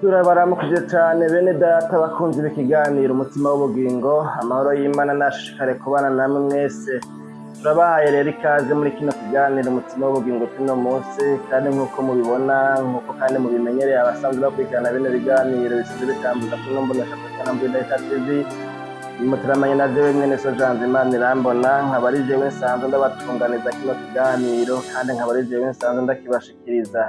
Turabaramukije cyane bene data bakunze ikiganiro umutima w'ubugingo, amahoro y'Imana nashishikare kubana namwe mwese. Turabahaye rero ikaze muri kino kiganiro umutima w'ubugingo kino munsi, kandi nk'uko mubibona nk'uko kandi mubimenyereye abasanzwe bakurikirana bino biganiro bisize bitambuza kuri Mboneshakure na Mboneshakure TV. Muturamanye na jewe mwene Sojanze Imana irambona, nkaba ari jewe nsanzwe ndabatunganiza kino kiganiro, kandi nkaba ari jewe nsanzwe ndakibashikiriza.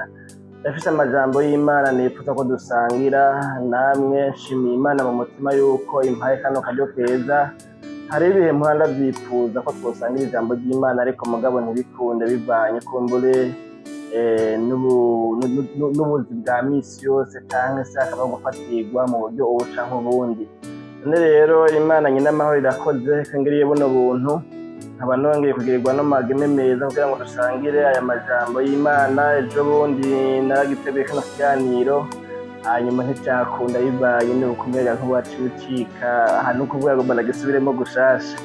Ndafise amajambo y'Imana nifuza ko dusangira namwe. Nshimiye Imana mu mutima yuko impaye kano karyo keza. Hari ibihe mpora ndavyifuza ko twosangira ijambo ry'Imana, ariko mugabo ntibikunde bivanye kumbure n'ubuzi bwa misi yose canke se akaba gufatirwa mu buryo ubu canke ubundi. None rero Imana nyina amahoro irakoze kangiriye buno buntu, nkaba nongeye kugirirwa n'amageme meza kugira ngo dusangire aya majambo y'Imana. Ejo bundi naragiteguye kano kiganiro, hanyuma nticyakunda bibaye n'ukumenya nk'uwacika hano kuvuga ngo banagisubiremo gushasha.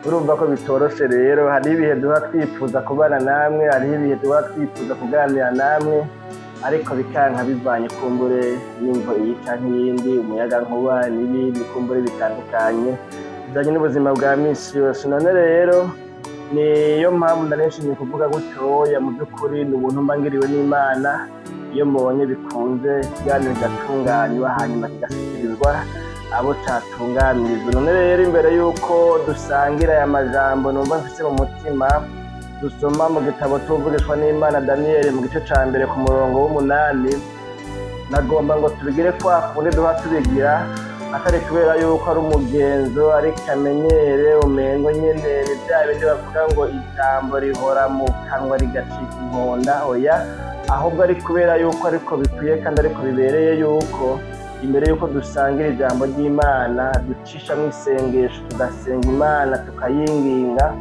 Urumva ko bitoroshe rero, hari ibihe duha twifuza kubana namwe, hari ibihe duha twifuza kuganira namwe, ariko bikanka bivanye kumbure n'imvo iyi canke iyindi, umuyaga nkuba n'ibindi kumbure bitandukanye bijanye n'ubuzima bwa misi yose. None rero niyo mpamvu ndanishimiye kuvuga gutyoya, mu by'ukuri ni ubuntu mbangiriwe n'Imana iyo mubonye bikunze ikiganiro kigatunganywa hanyuma kigashyikirizwa abo catunganirizwa. None rero imbere y'uko dusangira aya majambo numva mfise mu mutima, dusoma mu gitabo tuvugishwa n'Imana Daniyeli mu gice ca mbere ku murongo w'8. Nagomba ngo tubigire kwa kundi duha tubigira, atari kubera yuko ari umugenzo, ari kamenyere umengo nyene ni bya bindi bavuga ngo ijambo rihora mu kanwa rigacika inkonda. Oya, ahubwo ari kubera yuko ariko bikwiye kandi ariko bibereye yuko imbere yuko dusangira ijambo ry'Imana ducisha mu isengesho, tugasenga Imana tukayinginga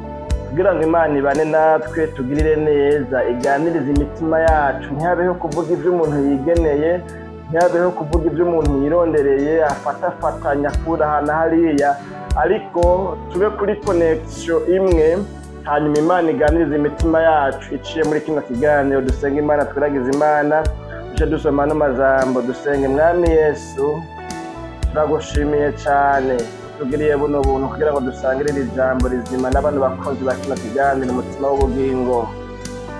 kugira ngo Imana ibane natwe, tugirire neza, iganirize imitima yacu. Ntihabeho kuvuga ibyo umuntu yigeneye, ntihabeho kuvuga ibyo umuntu yirondereye afatafatanya kura hana hariya, ariko tube kuri connection imwe, hanyuma Imana iganirize imitima yacu iciye muri kino kiganiro. Dusenga Imana, twiragize Imana, duce dusoma n'amajambo dusenge. Mwami Yesu, turagushimiye cyane tugiriye buno buntu kugira ngo dusangire iri jambo rizima n'abantu bakunzi ba kino kiganiro umutima w'ubugingo.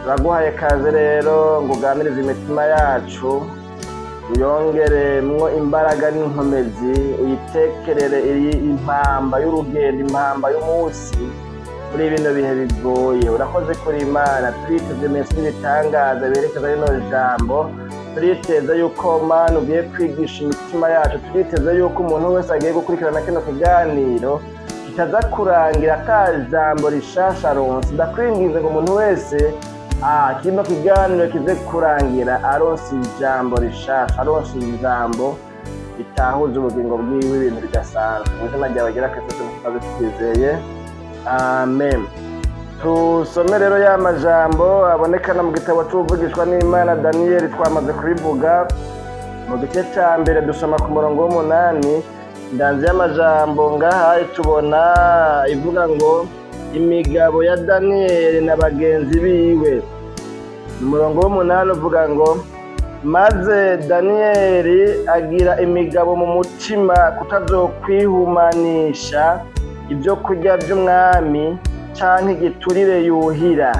Turaguhaye kaze rero ngo uganirize imitima yacu, uyongeremwo imbaraga n'inkomezi, uyitekerere impamba y'urugendo, impamba y'umunsi muri bino bihe bigoye. Urakoze kuri Imana, turiteze mesi n'ibitangaza berekeza rino jambo, turiteze yuko Mana ugiye kwigisha imitima yacu, turiteze yuko umuntu wese agiye gukurikirana kino kiganiro kitaza kurangira ata jambo rishasha aronse. Ndakwinginze ngo umuntu wese kino kiganiro kize kurangira aronse ijambo rishasha, aronse ijambo ritahuza ubugingo bwiwe, ibintu bidasanzwe. Mu izina ryawe ryera Kristo tumaze twizeye, amen. Tusome rero ya majambo abonekana mu gitabo c'uvugishwa n'Imana Daniyeli. Twamaze kubivuga mu gice ca mbere, dusoma ku murongo w'8. Ndanze y'amajambo ngaha tubona ivuga ngo imigabo ya Daniyeli na bagenzi biwe. Umurongo w'8 uvuga ngo maze Daniyeli agira imigabo mu mutima kutazokwihumanisha ibyo kurya by'umwami canke igiturire yuhira.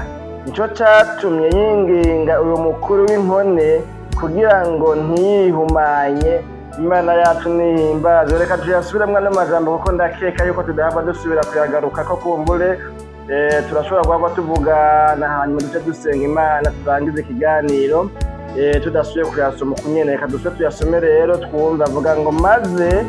Nico catumye yinginga uyu mukuru w'inkone kugira ngo ntiyihumanye. Imana yacu nihimbazwe. Reka tuyasubiramwo n'amajambo kuko ndakeka yuko tudahava dusubira kuyagaruka ko kumbure turashobora kuba tuvugana hanyuma duce dusenga Imana turangize ikiganiro tudasubiye kuyasoma ukunyene. Reka dusubire tuyasome rero twumva. Avuga ngo maze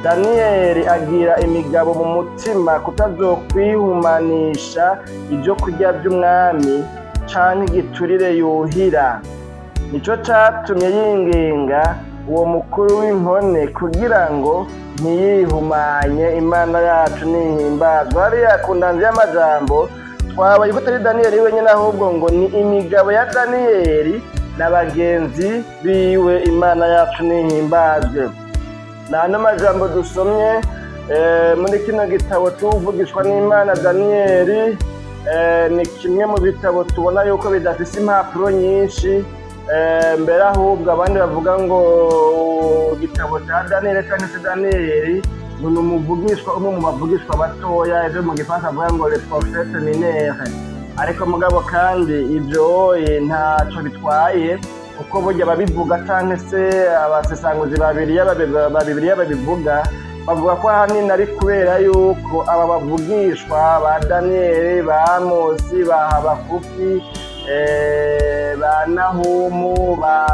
Daniyeli agira imigabo mu mutima kutazokwihumanisha ibyo kurya by'umwami canke igiturire yuhira. Nico catumye yinginga uwo mukuru w'inkone kugira ngo ntiyihumanye. Imana yacu nihimbazwe. Hariya ku ndanzi y'amajambo twabaye ko atari Daniyeli wenyine, ahubwo ngo ni imigabo ya Daniyeli na bagenzi biwe. Imana yacu nihimbazwe. N'ano majambo dusomye muri kino gitabo tuvugishwa n'Imana Daniyeli, ni kimwe mu bitabo tubona yuko bidafise impapuro nyinshi, mbere ahubwo abandi bavuga ngo gitabo cya Daniyeli cyangwa se Daniyeli ni umuvugishwa umwe mu bavugishwa batoya ejo mu gifaransa avuga ngo le prophète minere, ariko mugabo kandi ibyo ntacyo bitwaye kuko burya ababivuga cyangwa se abasesanguzi babiri babivuga bavuga ko ahanini ari kubera yuko aba bavugishwa ba Daniyeli, ba Amosi, ba Habakuki, ba Nahumu, ba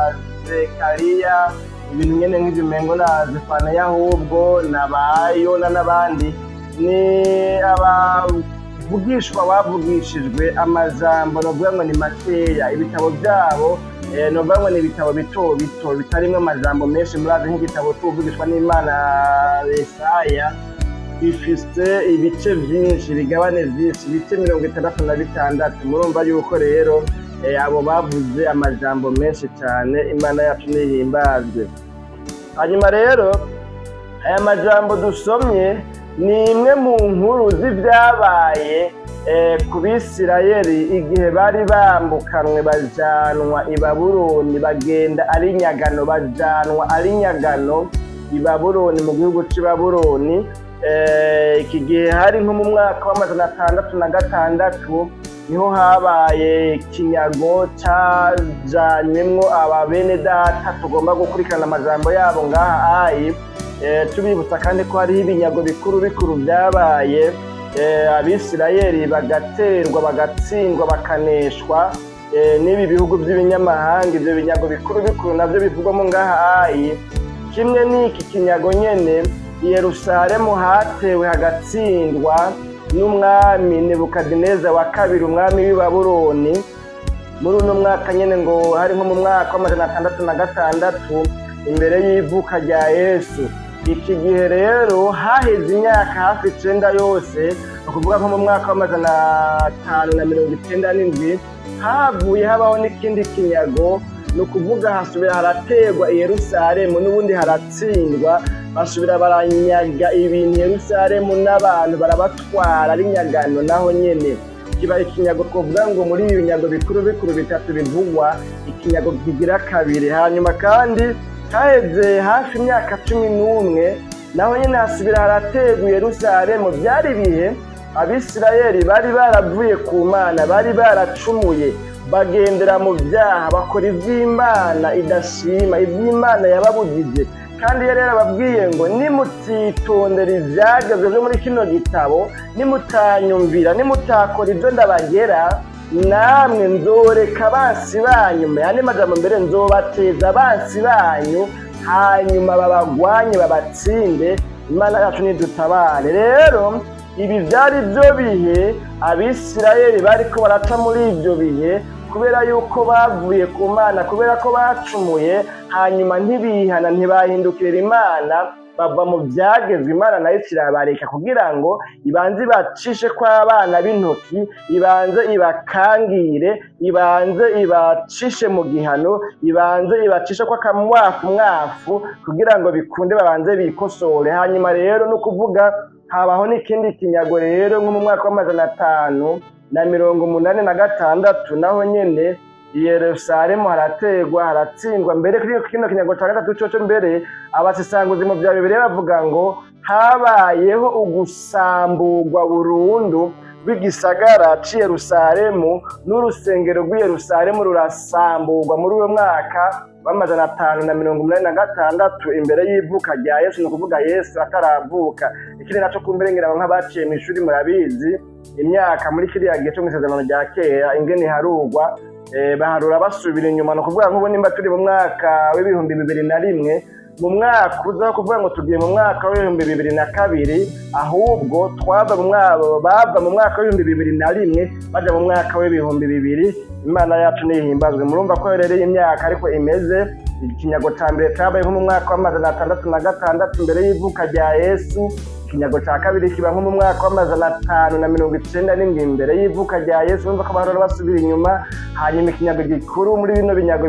Zekariya, ibintu nyene nk'ivyo umengo na Zefaniya ahubwo na ba Yona n'abandi ni abavugishwa bavugishijwe amajambo novuga ngo ni makeya. Ibitabo vyabo novuga ngo ni ibitabo bito bito bitarimwo amajambo menshi. Murazi nk'igitabo c'ubuvugishwa n'Imana Yesaya bifise ibice vyinshi, bigabane vyinshi, ibice 66. Murumva yuko rero abo bavuze amajambo menshi cyane. Imana yacu nihimbazwe. Hanyuma rero aya majambo dusomye ni imwe mu nkuru z'ibyabaye ku Bisirayeli igihe bari bambukanwe bajanwa i Babuloni, bagenda ari nyagano, bajanwa ari nyagano i Babuloni, mu gihugu cy'i Babuloni. Iki gihe hari nko mu mwaka wa 666 niho habaye ikinyago cyajanywemwo aba bene data. Tugomba gukurikirana amajambo yabo ngaha tubibutsa kandi ko hariho ibinyago bikuru bikuru byabaye. Abisirayeli bagaterwa, bagatsindwa, bakaneshwa n'ibi bihugu by'ibinyamahanga. Ibyo binyago bikuru bikuru nabyo bivugwamo ngaha kimwe n'iki kinyago nyene i Yerusalemu hatewe hagatsindwa n'umwami Nebukadineza wa kabiri, umwami w'i Babuloni. Muri uno mwaka nyene ngo hari nko mu mwaka wa 666 imbere y'ivuka rya Yesu. Iki gihe rero haheze imyaka hafi 9 yose, ukuvuga nko mu mwaka wa 597 havuye habaho n'ikindi kinyago. Ni ukuvuga hasubira harategwa i Yerusalemu, n'ubundi haratsindwa, basubira baranyaga ibintu Yerusalemu n'abantu barabatwara ari nyagano. Naho nyene kiba ikinyago twovuga ngo muri ibi binyago bikuru bikuru bitatu bivugwa, ikinyago kigira kabiri. Hanyuma kandi haheze hafi imyaka 11 naho nyene hasubira harategwa i Yerusalemu. Byari ibihe Abisirayeli bari baravuye ku Mana, bari baracumuye, bagendera mu byaha, bakora ivy'Imana idashima, ivy'Imana yababujije. Kandi yari yarababwiye ngo nimutitondera ivyagezwe vyo muri kino gitabo, nimutanyumvira, nimutakora ibyo ndabagera, namwe nzoreka abansi banyu, yandi majambo mbere nzobateza abansi banyu, hanyuma babagwanye babatsinde. Imana yacu nidutabare. Rero ibi byari byo bihe Abisirayeli bariko baraca muri ibyo bihe kubera yuko bavuye ku Mana, kubera ko bacumuye, hanyuma ntibihana, ntibahindukirira Imana, bava mu byagezwe. Imana nayo kirabareka kugira ngo ibanze ibacishe kw'abana b'intoki, ibanze ibakangire, ibanze ibacishe mu gihano, ibanze ibacishe kw'akamwafu kugira ngo bikunde babanze bikosore. Hanyuma rero no kuvuga habaho n'ikindi kinyago rero nko mu mwaka wa 586 naho nyene i Yerusalemu harategwa, haratsindwa. Mbere kuri kino kinyago cya gatatu cyo mbere abasesanguzi mu bya Bibiliya bavuga ngo habayeho ugusamburwa burundu rw'igisagara c'i Yerusalemu, n'urusengero rw'i Yerusalemu rurasamburwa muri uwo mwaka wa 586 imbere y'ivuka rya Yesu. Ni ukuvuga Yesu ataravuka. Ikindi naco kumberengera nk'abaciye mu ishuri murabizi imyaka muri kiriya gihe cyo mu isezerano rya kera ingene harugwa, baharura basubira inyuma. Ni ukuvuga nk'ubu nimba turi mu mwaka w'ibihumbi 2001, mu mwaka uza kuvuga ngo tugiye mu mwaka w'ibihumbi 2002, ahubwo bava mu mwaka w'ibihumbi 2001 baja mu mwaka w'ibihumbi 2000. Imana yacu nihimbazwe. Murumva ko rero imyaka ariko imeze. Ikinyago cya mbere cyabaye nko mu mwaka wa 666 imbere y'ivuka rya Yesu. Ikinyago cya kabiri kiba nko mu mwaka wa 597 imbere y'ivuka rya Yesu. Urumva ko bahora basubira inyuma. Hanyuma ikinyago gikuru muri bino binyago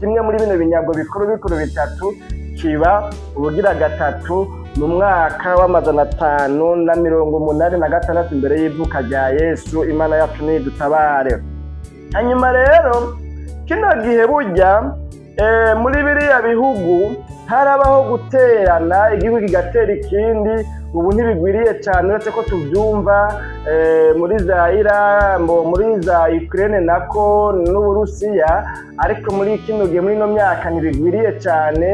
kimwe muri bino binyago bikuru bitatu kiba ubugira gatatu mu mwaka wa 586 imbere y'ivuka rya Yesu. Imana yacu nidutabare. Hanyuma rero kino gihe burya muri biriya bihugu harabaho guterana, igihugu kigatera ikindi. Ubu ntibigwiriye cyane uretse ko tubyumva muri za Irambo, muri za Ukraine nako n'Uburusiya, ariko muri kino gihe muri ino myaka ntibigwiriye cyane.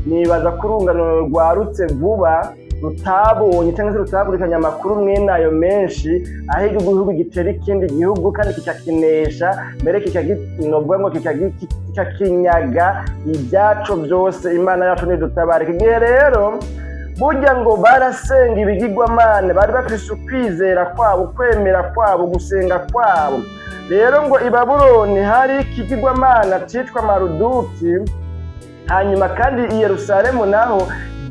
Nibaza ko urungano rwarutse vuba rutabonye cyangwa se rutaburikanye amakuru mwene ayo menshi, aho igihugu gitera ikindi gihugu kandi kikakinesha, mbere kikavuga ngo kikakinyaga ibyacu byose. Imana yacu nidutabare. Iki gihe rero burya ngo barasenga ibigirwamana, bari bafise ukwizera kwabo, ukwemera kwabo, gusenga kwabo. Rero ngo i Babuloni hari ikigirwamana cyitwa Maruduki, hanyuma kandi i Yerusalemu naho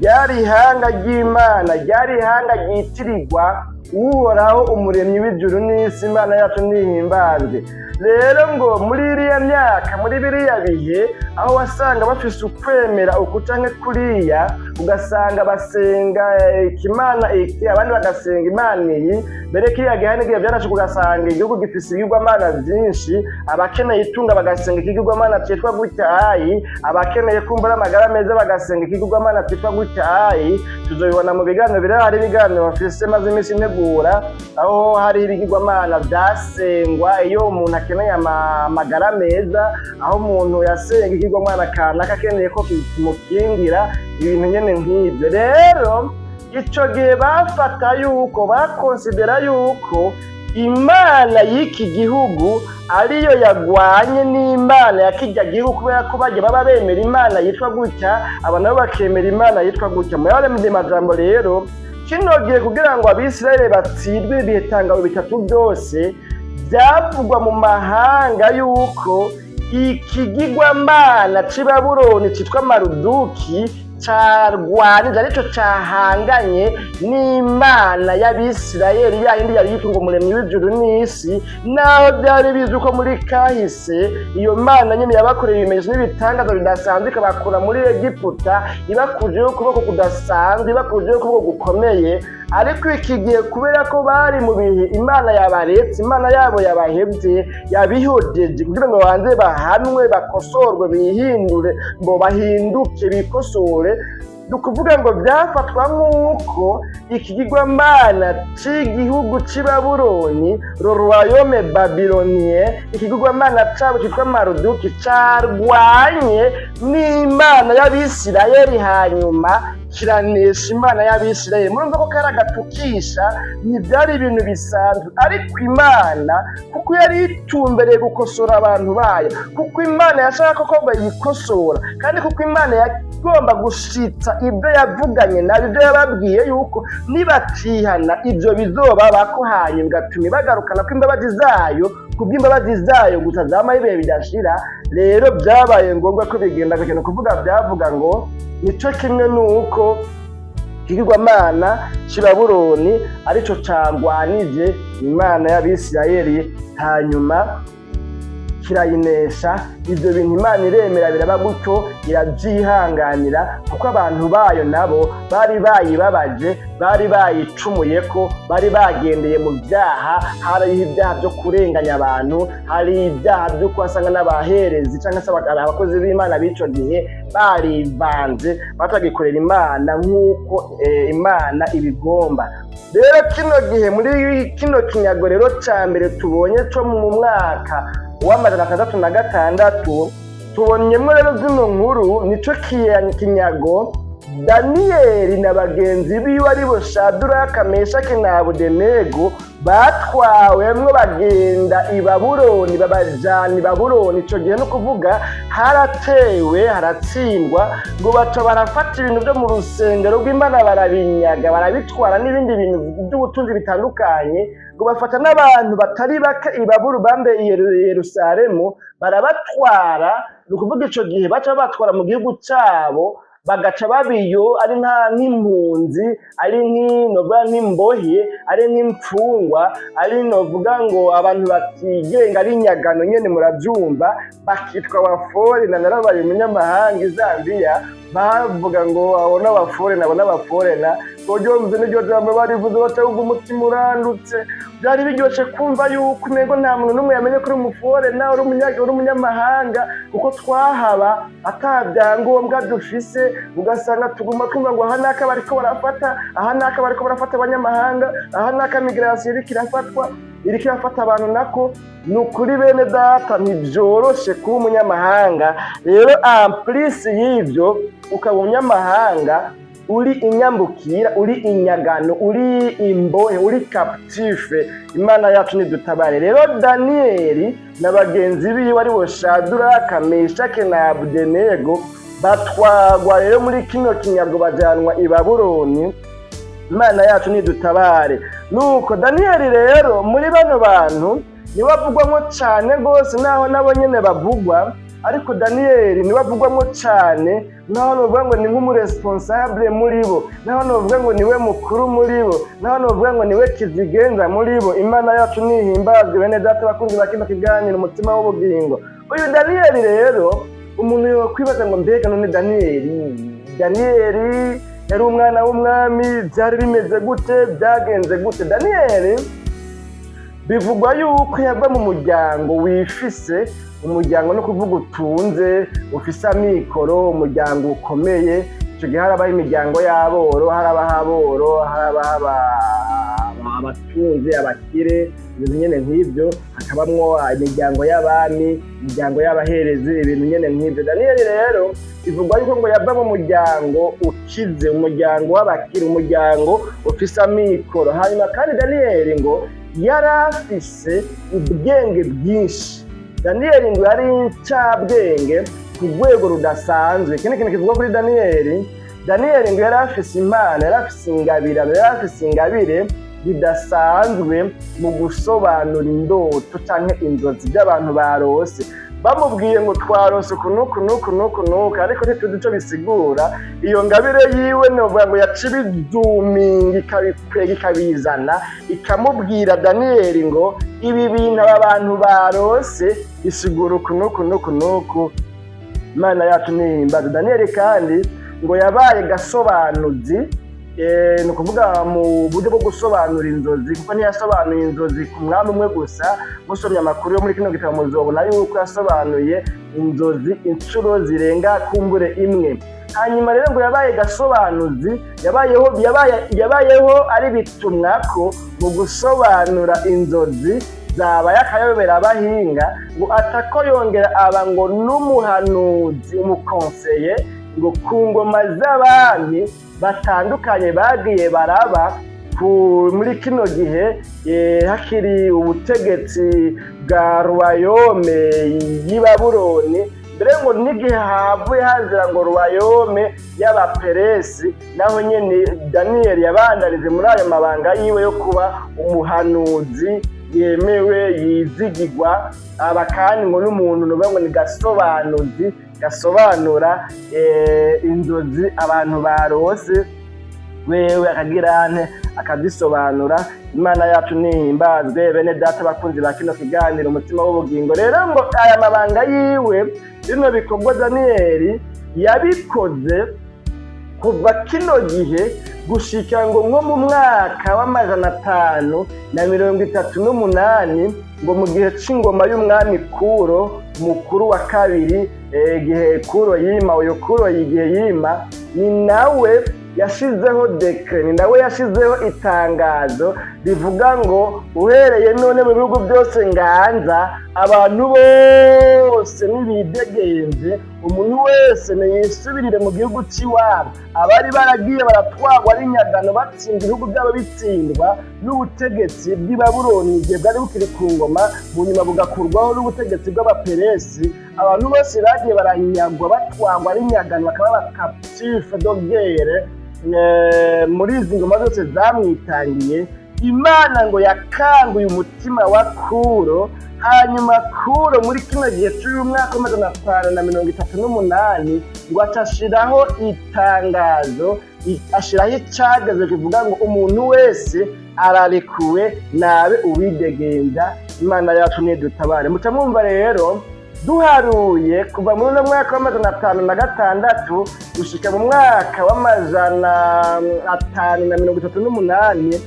ryari ihanga ry'Imana, ryari ihanga ryitirirwa Uhoraho umuremyi w'ijuru n'isi. Imana yacu nihimbazwe. Rero ngo muri iriya myaka, muri biriya bihe, aho wasanga bafise ukwemera uku canke kuriya, ugasanga basenga ikimana iki, abandi bagasenga imana iyi. Mbere kiriya gihe n'igihe byarashe ugasanga igihugu gifise ibigirwamana byinshi, abakeneye itunga bagasenga ikigirwamana cyitwa gutyayi, abakeneye kumva n'amagara meza bagasenga ikigirwamana cyitwa gutyayi. Tuzobibona mu biganiro biri, hari ibiganiro bafise maze iminsi integura, aho hari ibigirwamana byasengwa iyo umuntu akeneye amagara meza, aho umuntu yasenga ikigirwamana kanaka akeneye ko kimukingira ibintu nyene nk'ibyo. Rero ico gihe bafata yuko, bakonsidera yuko imana y'iki gihugu ariyo yagwanye n'imana ya kirya gihugu, kubera ko bajya baba bemera imana yitwa gutya, aba nabo bakemera imana yitwa gutya. Mu yandi majambo rero, kino gihe kugira ngo Abisirayeli batsirwe ibihe tangabo bitatu byose, byavugwa mu mahanga yuko ikigirwamana c'i Babuloni cyitwa Maruduki carwanije, arico cahanganye n'imana y'Abisirayeli, ya yindi yari yitwa ngo umuremyi w'ijuru n'isi. Naho byari bizwi ko muri kahise iyo mana nyine yabakoreye ibimenyetso n'ibitangaza bidasanzwe, ikabakura muri Egiputa ibakujeho ukuboko kudasanzwe, ibakujeho ukuboko gukomeye. Ariko iki gihe kubera ko bari mu bihe Imana yabaretse, Imana yabo yabahebye, yabihojeje kugira ngo banze bahanwe, bakosorwe, bihindure, ngo bahinduke, bikosore. Dukuvuga ngo byafatwa nk'uko ikigirwamana cy'igihugu cy'i Babuloni, Royaume Babylonien, ikigirwamana cyabo cyitwa Maruduki, carwanye n'imana y'Abisirayeli, hanyuma kiranesha imana y'Abisirayeli. Murumva ko kari agatukisha, ntibyari ibintu bisanzwe. Ariko Imana kuko yari itumbereye gukosora abantu bayo, kuko Imana yashaka ko bayikosora, kandi kuko Imana yagomba gushitsa ibyo yavuganye nabo, ibyo yababwiye yuko nibatihana ibyo bizobabako, hanyuma igatuma bagarukana ko imbabazi zayo, kubw'imbabazi zayo gusa zamaho ibihe bidashira. Rero byabaye ngombwa ko bigenda gukena, kuvuga byavuga ngo nico kimwe nuko ikigirwamana cy'i Babuloni arico cagwanije imana y'Abisirayeli, hanyuma kirayinesha. Ibyo bintu Imana iremera, biraba gutyo, irabyihanganira, kuko abantu bayo nabo bari bayibabaje, bari bayicumuyeko, bari bagendeye mu byaha. Hariho ibyaha byo kurenganya abantu, hari ibyaha byo kwasanga n'abaherezi cyangwa se abakozi b'Imana b'ico gihe barivanze, batagikorera Imana nk'uko Imana ibigomba. Rero kino gihe, muri kino kinyago rero ca mbere tubonye cyo mu mwaka w'666, tubonyemo rero zino nkuru. Nico kinyago Daniyeli na bagenzi biwe aribo Shaduraka, Meshaki na Abedenego batwawemwo bagenda i Babuloni, babajana i Babuloni. Ico gihe no kuvuga haratewe, haratsindwa, ngo baca barafata ibintu byo mu rusengero rw'Imana barabinyaga, barabitwara n'ibindi bintu by'ubutunzi bitandukanye, ngo bafata n'abantu batari bake i Babuloni bambe i Yerusalemu barabatwara. Ni ukuvuga ico gihe baca batwara mu gihugu cabo, bagaca babiyo ari nk'impunzi, ari nk'imbohe, ari nk'imfungwa, ari novuga ngo abantu batigenga, ari inyagano nyene, murabyumva, bakitwa abaforena. Narabaye umunyamahanga i Zambia, bavuga ngo abona abaforena, ryumve n'iryo jambo barivuze baca wumva umutima urandutse. Byari biryoshe kumva yuko ntego nta muntu n'umwe yamenye ko uri umufore nawe uri umunyamahanga, kuko twahaba atabyangombwa dufise, ugasanga tuguma twumva ngo aha naka bariko barafata, aha naka bariko barafata abanyamahanga, aha naka migration iriko irafata abantu nako. Ni ukuri bene data ntibyoroshe kuba umunyamahanga. Rero amplis y'ivyo ukaba umunyamahanga uri inyambukira, uri inyagano, uri imbohe, uri captive. Imana yacu nidutabare. Rero Daniyeli na bagenzi biwe ari bo Shadraka, Meshaki na Abedenego batwagwa rero muri kino kinyago bajanwa i Babuloni. Imana yacu nidutabare. Nuko Daniyeli rero muri bano bantu niwe avugwamo cyane rwose, naho nabo nyene bavugwa, ariko Daniyeli niwe avugwamo cyane, naho novuga ngo ni nk'umuresponsable muri bo, naho novuga ngo niwe mukuru muri bo, naho novuga ngo niwe kizigenza muri bo. Imana yacu nihimbazwe bene data bakunzi ba kino kiganiro umutima w'ubugingo. Uyu Daniyeli rero umuntu yokwibaza ngo mbega none Daniyeli yari umwana w'umwami, byari bimeze gute, byagenze gute? Daniyeli bivugwa yuko yava mu muryango wifise, umuryango no kuvuga utunze, ufise amikoro, umuryango ukomeye. Icyo gihe harabaho imiryango y'aboro, harabaho abatunzi, abakire, ibintu nyene nk'ibyo, hakabamwo imiryango y'abami, imiryango y'abaherezi, ibintu nyene nk'ibyo. Daniyeli rero bivugwa yuko ngo yava mu muryango ukize, umuryango w'abakire, umuryango ufise amikoro. Hanyuma kandi Daniyeli ngo yari afise ubwenge bwinshi. Daniyeli ngo yari incabwenge ku rwego rudasanzwe. Ikindi kintu kivuga kuri Daniyeli ngo yari afise impano, yari afise ingabire bidasanzwe mu gusobanura indoto canke inzozi by'abantu barose. Bamubwiye ngo twarose kunuku, ariko ntituzi ico bisigura. Iyo ngabire yiwe novuga ngo yaca ibizuminga, ikabikwega, ikabizana, ikamubwira Daniyeli ngo ibi bintu aba bantu barose bisigura kunuku. Imana yacu nihimbaza. Daniyeli kandi ngo yabaye gasobanuzi, ni ukuvuga mu buryo bwo gusobanura inzozi, kuko ntiyasobanuye inzozi ku mwami umwe gusa. Musomye amakuru yo muri kino gitabo muzobona yuko yasobanuye inzozi inshuro zirenga kumbure imwe. Hanyuma rero ngo yabaye gasobanuzi, yabayeho ari bitumwako mu gusobanura inzozi zabaye akayobera abahinga, ngo atako yongera aba ngo n'umuhanuzi, umukonseye, ngo ku ngoma z'abami batandukanye bagiye baraba muri kino gihe hakiri ubutegetsi bwa Ruwayome y'i Babuloni. Mbere ngo n'igihe havuye hazira ngo Ruwayome y'Abaperesi, naho nyene Daniyeli yabandanije muri ayo mabanga yiwe yo kuba umuhanuzi yemewe, yizigirwa, aba kandi ngo n'umuntu nuvuga ngo ni gasobanuzi, gasobanura inzozi abantu barose, wewe akagirane akazisobanura. Imana yacu nihimbazwe bene data bakunzi ba kino kiganiro umutima w'ubugingo. Rero ngo aya mabanga yiwe, bino bikorwa Daniyeli yabikoze kuva kino gihe gushika ngo nko mu mwaka wa 538, ngo mu gihe c'ingoma y'umwami Kuro mukuru wa kabiri, igihe Kuro yima, uyo Kuro igihe yima, ni nawe yashizeho dekre, ni nawe yashizeho itangazo rivuga ngo uhereye none mu bihugu byose nganza abantu bose nibidegenze, umuntu wese niyisubirire mu gihugu c'iwabo. Abari baragiye baratwagwa ari nyagano, batsinda ibihugu byabo bitsindwa n'ubutegetsi bw'i Babuloni igihe bwari bukiri ku ngoma, mu nyuma bugakurwaho n'ubutegetsi bw'Abaperesi. Abantu bose bagiye barahinyagwa, batwagwa ari nyagano, bakaba bakaptif dogere muri izi ngoma zose zamwitangiye. Imana ngo yakanguye umutima wa Kuro. Hanyuma Kuro muri kino gihe cy'uyu mwaka wa 538 ngo acashiraho itangazo, ashiraho icagazo kivuga ngo umuntu wese ararekuwe nabe uwidegembya. Imana yacu nidutabare. Muca mwumva rero duharuye kuva muri uno mwaka w'506 gushika mu mwaka w'538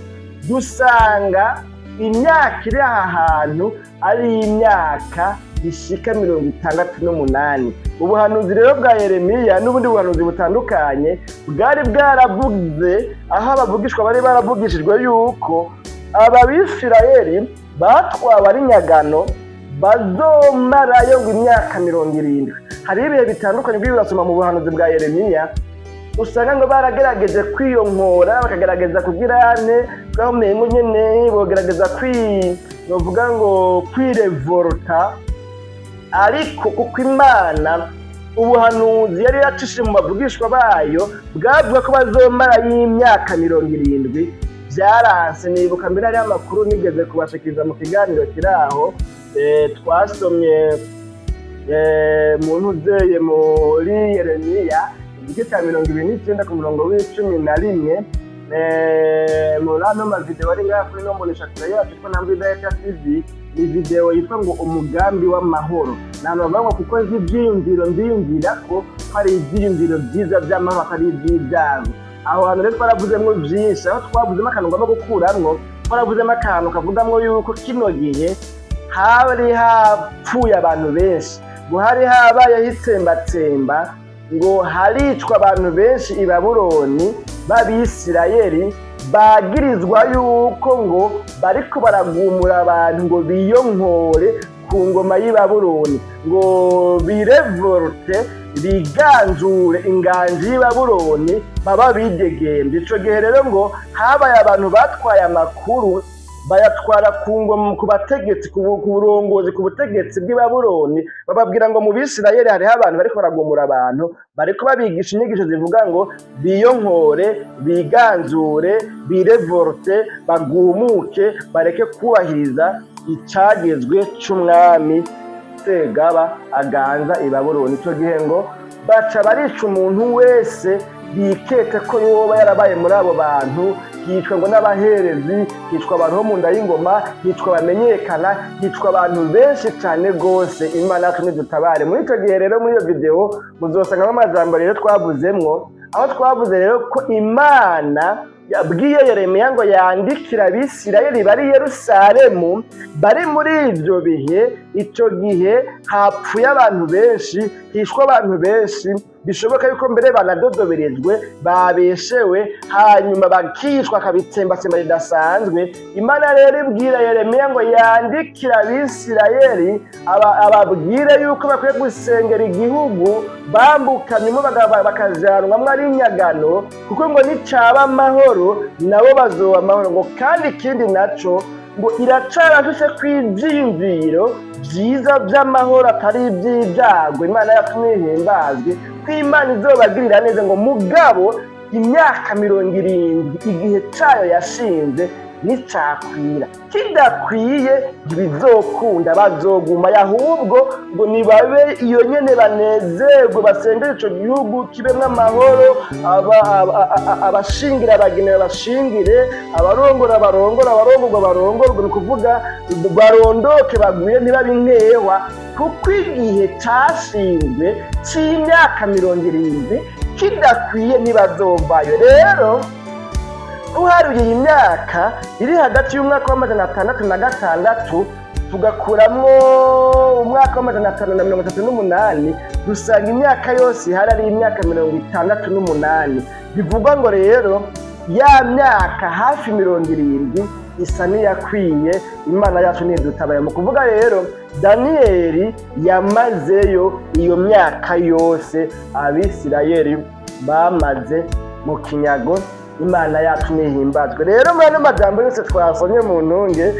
dusanga imyaka iri aha hantu ari imyaka ishika 68. Ubuhanuzi rero bwa Yeremiya n'ubundi buhanuzi butandukanye bwari bwaravuze, aho abavugishwa bari baravugishijwe yuko Abisirayeli batwawe ari nyagano bazomarayo ngo imyaka 70. Hari ibihe bitandukanye birasoma mu buhanuzi bwa Yeremiya, usanga ngo baragerageje kwiyonkora, bakagerageza kugirane bwamengo nyene bogerageza novuga ngo kwirevolta, ariko kuko Imana ubuhanuzi yari yacishije mu bavugishwa bayo bwavuga ko bazomara y'imyaka 70, byaranse. Nibuka mbere ari amakuru nigeze kubashikiriza mu kiganiro kiraho twasomye mu ntuzeye muri Yeremiya igice cya 29 ku murongo w'11 muri ano mavideo ari ngaha kuri Nomboneshakure yacu ko namwe Data TV, ni video yitwa ngo umugambi w'amahoro. Nabavuga kuko ivyiyumviro ndiyumvira ko hari ivyiyumviro byiza by'amahoro, hari ivy'ibyago. Aho hantu rero twaravuzemwo vyinshi, aho twavuzemo akantu ngomba gukuramwo, twaravuzemo akantu kavugamwo yuko kino gihe hari hapfuye abantu benshi, ngo hari habaye hitsembatsemba, ngo haricwa abantu benshi i Babuloni b'Abisirayeli bagirizwa yuko ngo bariko baragumura abantu ngo biyonkore ku ngoma y'i Babuloni, ngo birevolte biganjure inganji y'i Babuloni baba bidegembye. Ico gihe rero ngo habaye abantu batwaye amakuru bayatwara ku ngoma, ku bategetsi, ku burongozi, ku butegetsi bw'i Babuloni, bababwira ngo mu Bisirayeli hariho abantu bariko baragumura abantu, bariko babigisha inyigisho zivuga ngo biyonkore, biganzure, birevolte, bagumuke, bareke kubahiriza icagezwe c'umwami Segaba aganza i Babuloni. Ico gihe ngo baca barica umuntu wese biketse ko yoba yarabaye muri abo bantu, hicwa ngo n'abaherezi, hicwa abantu bo mu nda y'ingoma, hicwa bamenyekana, hicwa abantu benshi cyane gose. Imana yacu nidutabare. Muri icyo gihe rero muri iyo video muzosangamo amajambo rero twavuzemwo, aho twavuze rero ko Imana yabwiye Yeremiya ngo yandikira Abisirayeli bari i Yerusalemu bari muri ivyo bihe. Ico gihe hapfuye abantu benshi, hishwe abantu benshi, bishoboka yuko mbere banadodoberejwe, babeshewe, hanyuma bakicwa akabitsembatsemba ridasanzwe. Imana rero ibwira Yeremiya ngo yandikira Abisirayeli ababwire yuko bakwiye gusengera igihugu bambukanyemo bakajanwamwo ari nyagano, kuko ngo nicaba amahoro nabo bazoba amahoro. Ngo kandi ikindi naco ngo iracarafise kw'ivyiyumviro vyiza vy'amahoro atari ivy'ibyago. Imana yacu nihimbazwe ko Imana izobagirira neza, ngo mugabo imyaka 70 igihe cayo yashinze nicakwira, kidakwiye ntibizokunda, bazoguma. Ahubwo ngo nibabe iyo nyene banezerwe, basengere ico gihugu kibemwo amahoro, abashingira abagenewe bashingire, abarongora barongora, abarongorwa barongorwe, ni kuvuga barondoke bagwire ntibabe inkewa, kuko igihe cashinzwe c'imyaka 70 kidakwiye ntibazovayo. Rero uharuye iyi myaka iri hagati y'umwaka w'536 tugakuramwo umwaka w'538, dusanga imyaka yose ihari ari imyaka 68. Bivugwa ngo rero ya myaka hafi 70 isa niyakwiye. Imana yacu nidutabaye. Mu kuvuga rero Daniyeli yamazeyo iyo myaka yose Abisirayeli bamaze mu kinyago. Imana yacu nihimbazwe. Rero muri ano majambo yose twasomye mu ntunge,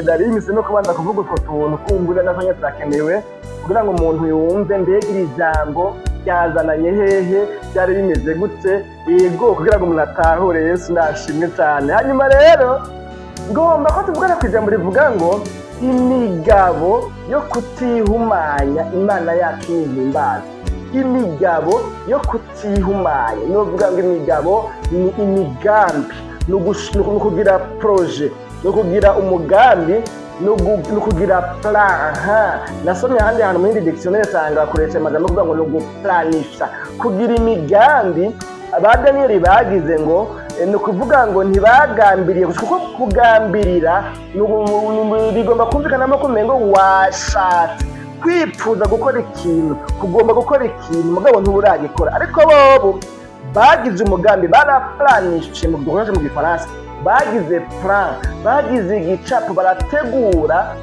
nari imise no kubanza kuvuga utwo tuntu kumbura n'akanya turakenewe kugira ngo umuntu yumve mbega iri jambo ryazananye hehe, byari bimeze gute, yego kugira ngo umuntu atahure. Yesu nashimwe cyane. Hanyuma rero ngomba ko tuvugana ku ijambo rivuga ngo imigabo yo kutihumanya. Imana yacu nihimbazwe. Imigabo yo kutihumanya, novuga ngo imigabo ni imigambi, no kugira projet, no kugira umugambi no kugira plan. Nasomye ahandi hantu muri dictionnaire sanga bakoresha amajambo kuvuga ngo no guplanisha, kugira imigambi. Aba Daniel bagize ngo ni ukuvuga ngo ntibagambiriye kuko kugambirira bigomba kumvikanamo ko umengo washatse kwipfuza gukora ikintu, kugomba gukora ikintu mugabo nturagikora, ariko bobo bagize umugambi, baraplanishe mu dukoresha mu gifaransa, bagize plan, bagize igicapo, barategura,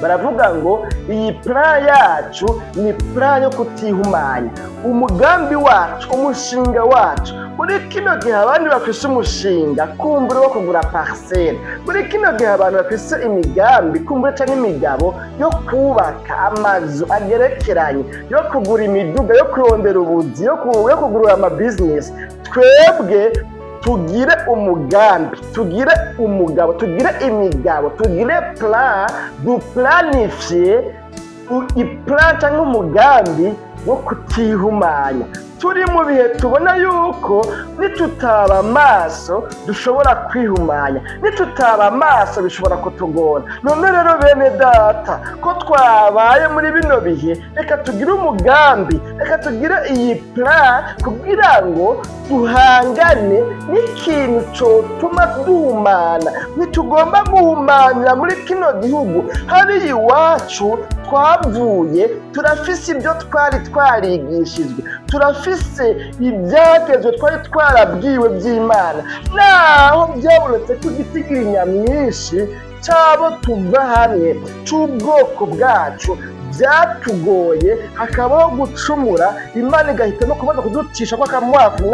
baravuga ngo iyi plan yacu ni plan yo kutihumanya. Umugambi wacu, umushinga wacu, muri kino gihe abandi bafise umushinga kumbure wo kugura parcelle, muri kino gihe abantu bafise imigambi kumbure canke imigabo yo kubaka amazu agerekeranye, yo kugura imiduga, yo kurondera ubuzi, yo kugura ama business. Twebwe tugire umugambi, tugire umugabo, tugire imigabo, tugire plan, duplanifie iplan cyangwa umugambi wo kutihumanya. Turi mu bihe tubona yuko nitutaba amaso dushobora kwihumanya, nitutaba amaso bishobora kutugora. None rero bene data, ko twabaye muri bino bihe, reka tugire umugambi, reka tugire iyi plan kugira ngo duhangane n'ikintu cyotuma duhumana. Ntitugomba guhumanira muri kino gihugu. Hari iwacu twavuye, turafise ibyo twari twarigishijwe, turafise ibyagezwe twari twarabwiwe by'Imana, naho byabonetse ko igitigiri nyamwinshi cyabo tuva hamwe cy'ubwoko bwacu byatugoye, hakabaho gucumura, Imana igahitamo kubanza kuducisha kw'akamwafu.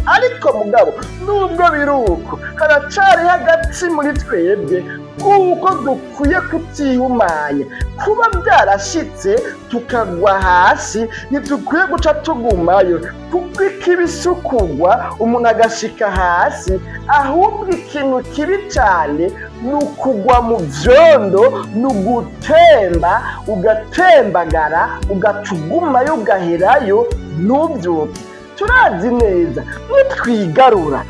Ariko mugabo nubwo biruko haracari hagati muri twebwe kuko dukwiye kutihumanya. Kuba byarashitse tukagwa hasi ntidukwiye guca tugumayo, kuko ikibisukugwa umuntu agashika hasi, ahubwo ikintu kibi cyane ni ukugwa mu vyondo, ni ugutemba, ugatembagara, ugacugumayo, ugaherayo, ntubyuke. Turazi neza nitwigarura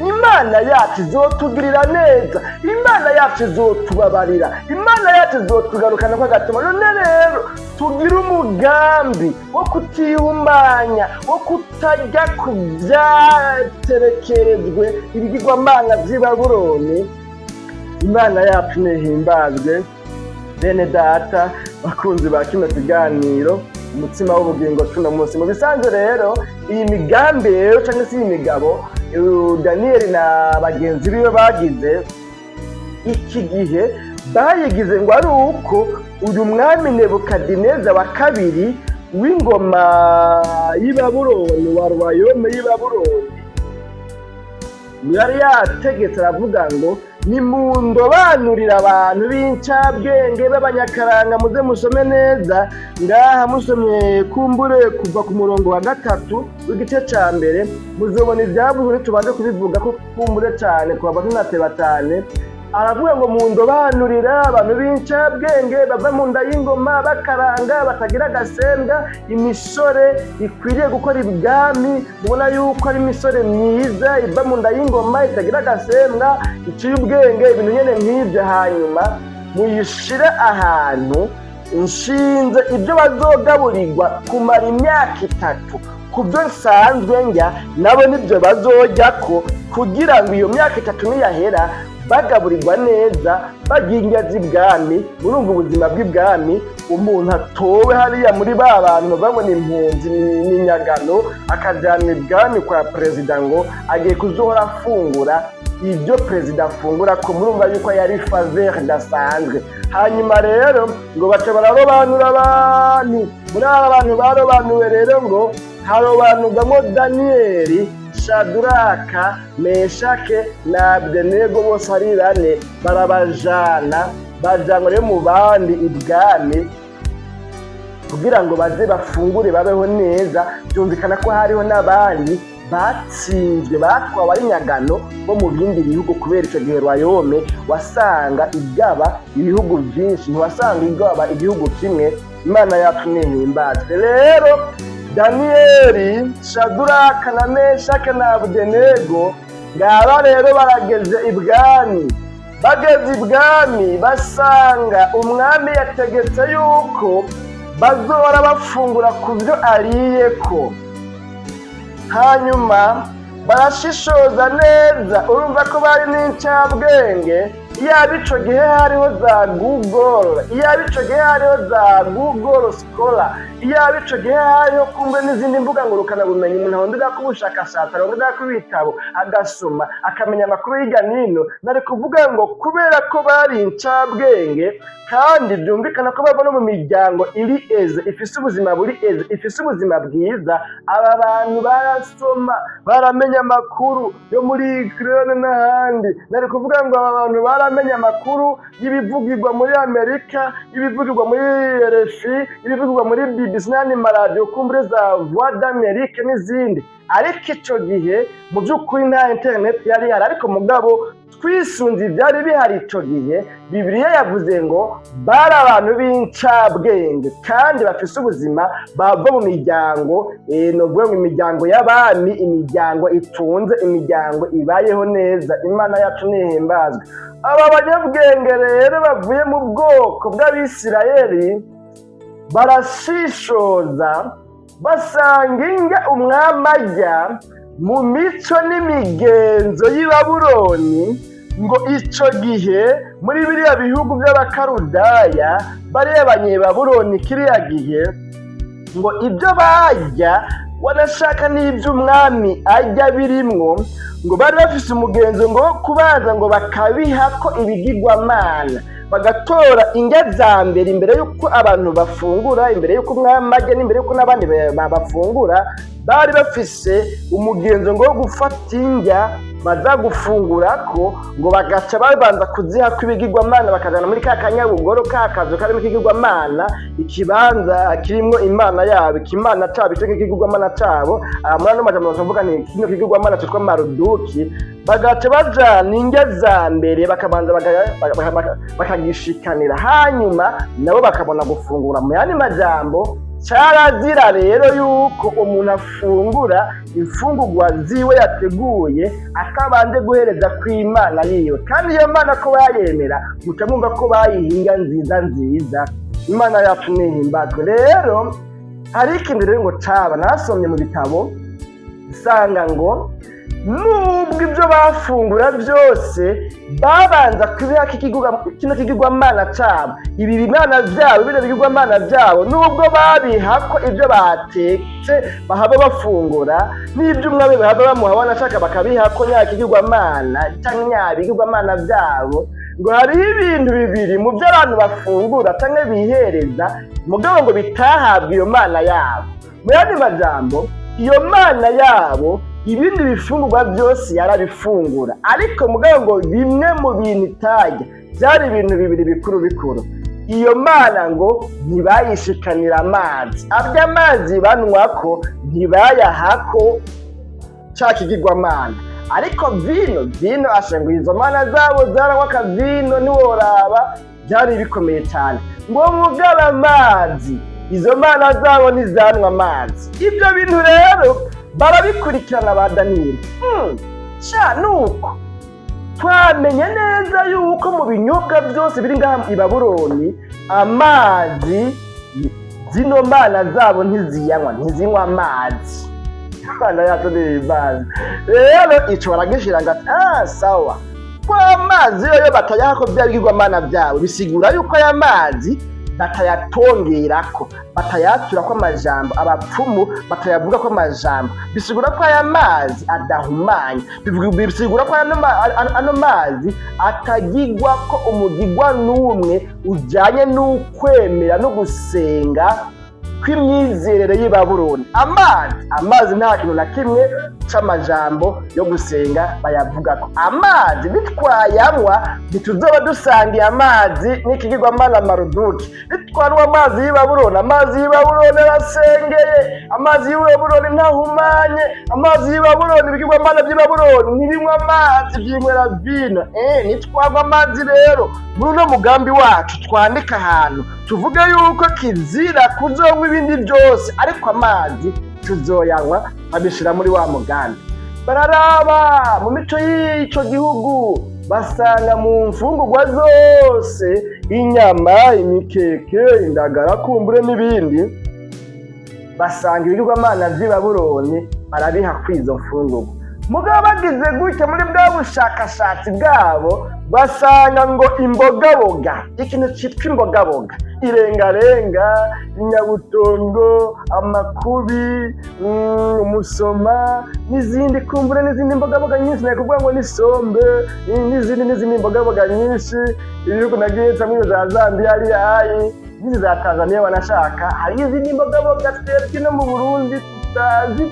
Imana yacu izotugirira neza, Imana yacu izotubabarira, Imana yacu izotugarukana kw'agatima. None rero tugire umugambi wo kutihumanya, wo kutajya ku byaterekerejwe ibigirwamana vy'i Babuloni. Imana yacu nihimbazwe. Bene data bakunzi ba kino kiganiro umutsima w'ubugingo tuno munsi, mu bisanzwe rero iyi migambi rero cyangwa se iyi migabo Daniel na bagenzi biwe bagize iki gihe, bayigize ngo ari uko uyu mwami Nebukadineza wa kabiri w'ingoma y'i Babuloni, wa Rwayome y'i Babuloni, yari yategetse aravuga ngo nimundobanurira abantu b'incabwenge b'abanyakaranga, muze musome neza ngaha, musomye kumbure kuva ku murongo wa 3 w'igice ca mbere, muzobona ivyavuzwe tubanze kubivuga ko kumbure cyane kuba tunateba cyane. Aravuga ngo mundobanurira abantu b'incabwenge bava mu nda y'ingoma, bakaranga, batagira agasembwa, imisore ikwiriye gukora ibwami. Mubona yuko ari imisore myiza iva mu nda y'ingoma, itagira agasembwa, iciye ubwenge, ibintu nyene nk'ibyo. Hanyuma muyishire ahantu nshinze ibyo bazogaburirwa kumara imyaka 3. Kubyo nsanzwe njya nabo nibyo bazojyako, kugira ngo iyo myaka 3 niyahera bagaburirwa neza, baginga z'ibwami. Murumva ubuzima bw'ibwami, umuntu atowe hariya muri ba bantu babona impunzi n'inyagano, akajyana ibwami kwa perezida ngo agiye kuzohora afungura ibyo perezida afungura, ko murumva yuko yari faveur dasanzwe. Hanyuma rero ngo baca bararobanura abantu. Muri aba bantu barobanuwe rero ngo harobanurwamo Daniyeli, Shaduraka, Meshake na Abdenego, bose ari 4. barabajana bajanwa rero mu bandi ibwami kugira ngo baze bafungure babeho neza. Byumvikana ko hariho n'abandi batsinzwe, batwawe ari nyagano bo mu bindi bihugu, kubera icyo gihe Rwayome wasanga igaba ibihugu byinshi, ntiwasanga igaba igihugu kimwe. Imana yacu nihimbazwe. Rero Daniyeli, Shaduraka na Meshake na Abdenego ngaba rero barageze ibwami. bageze ibwami basanga umwami yategetse yuko bazora bafungura ku byo ariyeko, hanyuma barashishoza neza, urumva ko bari n'incabwenge. Iyaba ico gihe hariho za Google, iyaba ico gihe hariho za Google Scholar, iyaba ico gihe hariho kumbe n'izindi mbuga ngurukana bumenyi, umuntu arondera ko ubushakashatsi, arondera ko ibitabo agasoma akamenya amakuru hirya n'ino, nari kuvuga ngo kubera ko bari incabwenge kandi byumvikana ko bava no mu miryango iri eze, ifise ubuzima buri eze, ifise ubuzima bwiza, aba bantu barasoma baramenya amakuru yo muri Ukraine n'ahandi. Nari kuvuga ngo aba bantu baramenya amakuru y'ibivugirwa muri Amerika, ibivugirwa muri RFI, ibivugirwa muri BBC n'andi maradiyo kumbure za Voix d'Amérique n'izindi. Ariko ico gihe mu by'ukuri nta internet yari ihari, ariko mugabo twisunze ibyari bihari ico gihe, Bibiliya yavuze ngo bari abantu b'incabwenge kandi bafise ubuzima bava mu miryango, novuga ngo imiryango y'abami, imiryango itunze, imiryango ibayeho neza. Imana yacu nihimbazwe. Aba banyabwenge rero bavuye mu bwoko bw'Abisirayeli barashishoza basanga inga umwami ajya mu mico n'imigenzo y'i Babuloni, ngo ico gihe muri biriya bihugu by'Abakarudaya bariya Abanyebabuloni kiriya gihe, ngo ibyo bajya wanashaka n'ibyo umwami ajya birimwo, ngo bari bafise umugenzo ngo kubanza ngo bakabihako ibigirwamana, bagatora indya za mbere imbere y'uko abantu bafungura, imbere y'uko umwami ajya n'imbere y'uko n'abandi bafungura. Bari bafise umugenzo ngo wo gufata indya baza gufungurako, ngo bagaca babanza kuzihako ibigirwamana, bakazana muri ka kanyabugoro ka kazu karimo ikigirwamana, ikibanza kirimwo imana yabo, ikimana cabo, ico kigirwamana cabo. Muri ano majambo bavuga ni kino kigirwamana citwa Maruduki. Bagaca bajana indya za mbere bakabanza bakagishikanira, hanyuma nabo bakabona gufungura. Mu yandi majambo carazira rero yuko umuntu afungura imfungurwa ziwe yateguye atabanje guhereza kw'Imana yiwe, kandi iyo Mana ko bayemera muca mwumva ko bayihinga nziza nziza. Imana yacu nihimbazwe. Rero hari ikindi rero ngo caba narasomye mu bitabo usanga ngo nubwo ibyo bafungura byose babanza kubiha kino kigirwamana cabo, ibi bimana vyabo, bino bigirwamana vyabo, nubwo babihako ibyo batetse bahaba bafungura, n'ibyo umwami bahaba bamuha wanashaka bakabihako nya kigirwamana canke nya bigirwamana vyabo, ngo hariho ibintu bibiri mu byo abantu bafungura canke bihereza mugabo ngo bitahabwa iyo mana yabo. Mu yandi majambo, iyo mana yabo ibindi bifungurwa byose yarabifungura, ariko mugabo ngo bimwe mu bintu itarya byari ibintu bibiri bikuru bikuru. Iyo mana ngo ntibayishikanira amazi, abya amazi banywako ntibayahako ca kigirwamana, ariko vino ashenga izo mana zabo zaranywa akavino ntiworaba, byari bikomeye cyane. Ngo mugabo amazi, izo mana zabo ntizanywa amazi. Ibyo bintu rero barabikurikirana ba Daniyeli. Nuko twamenye neza yuko mu binyobwa byose biri ngaha i Babuloni amazi zino mana zabo ntizinywa amazi. Imana yacu nihimbazwe. Rero ico baragishira ngati sawa, ko amazi yoyo batayahako bya bigirwamana byabo, bisigura yuko aya mazi batayatongerako, batayaturako amajambo, abapfumu batayavuga ko amajambo, bisigura ko aya mazi adahumanya, bisigura ko ano mazi atagirwako umugirwa n'umwe ujanye n'ukwemera no gusenga kw'imyizerere y'i Babuloni. Amazi nta kintu na kimwe c'amajambo yo gusenga bayavugako. Amazi nitwayanywa ntituzoba dusangiye amazi n'ikigirwamana Maruduki. Nitwanywa amazi y'i Babuloni, amazi y'i Babuloni arasengeye, amazi y'i Babuloni ntahumanye, amazi y'i Babuloni, ibigirwamana by'i Babuloni ntibinywa amazi, byinywera vino. Nitwanywa amazi rero muri uno mugambi wacu twandika ahantu tuvuge yuko kizira kuzonywa ibindi byose, ariko amazi tuzoyanywa babishira muri wa mugambi. Bararaba mu mico y'ico gihugu basanga mu mfungurwa zose inyama, imikeke, indagara, kumbure n'ibindi, basanga ibigirwamana vy'i Babuloni barabiha kw'izo mfungurwa. Mugabo bagize gutya muri bwa bushakashatsi bwabo basanga ngo imbogaboga, ikintu citwa imbogaboga, irengarenga, inyabutongo, amakubi, umusoma n'izindi, kumbure n'izindi mbogaboga nyinshi, naye kuvuga ngo n'isombe n'izindi mbogaboga nyinshi. Ibihugu nagiye camwe za Zambia hariya n'izi za Tanzania wanashaka, hari izindi mbogaboga twebwe no mu Burundi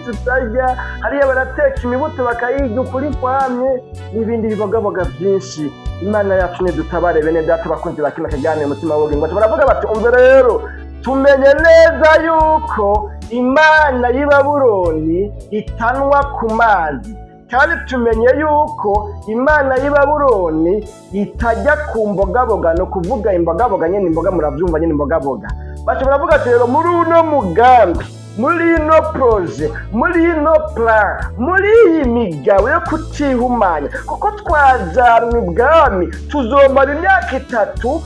tutarya, hariya barateka imibuto bakayirya ukuri kwamye, n'ibindi bibogaboga byinshi. Imana yacu nidutabare bene data bakunzi bakina kajyane umutima w'ubugingo. Baravuga bati umve rero tumenye neza yuko imana y'i Babuloni itanwa ku mazi, kandi tumenye yuko imana y'i Babuloni itajya ku mbogaboga, no kuvuga imbogaboga nyene, imboga muravyumva nyene imbogaboga. Baca baravuga ati rero muri uno mugambi, muri ino proje, muri ino plan, muri iyi migabo yo kutihumanya, kuko twajanwe ibwami tuzomara imyaka 3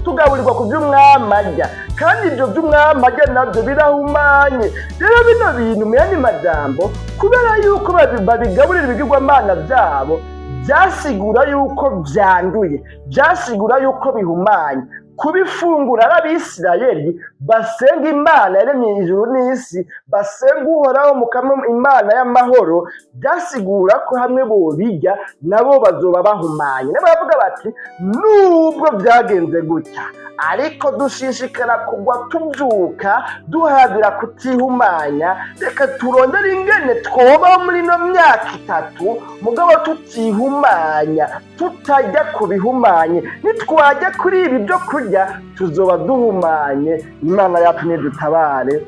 tugaburirwa ku vy'umwami arya, kandi ivyo vy'umwami arya navyo birahumanye. Rero bino bintu mu yandi majambo, kubera yuko babigaburira ibigirwamana vyabo, vyasigura yuko vyanduye, vyasigura yuko bihumanye. Kubifungura n'Abisirayeli basenga Imana yaremye ijuru n'isi, basenga Uhoraho Mukama Imana y'amahoro, byasigura ko hamwe bobirya nabo bazoba bahumanye. N'abavuga bati nubwo byagenze gutya, ariko dushishikara kugwa tubyuka duhadira kutihumanya, reka turondere ingene twobaho muri ino myaka 3 mugabo tutihumanya, tutajya kubihumanye. Nitwajya kuri ibi byo kurya tuzoba duhumanye. Imana yacu nidutabare.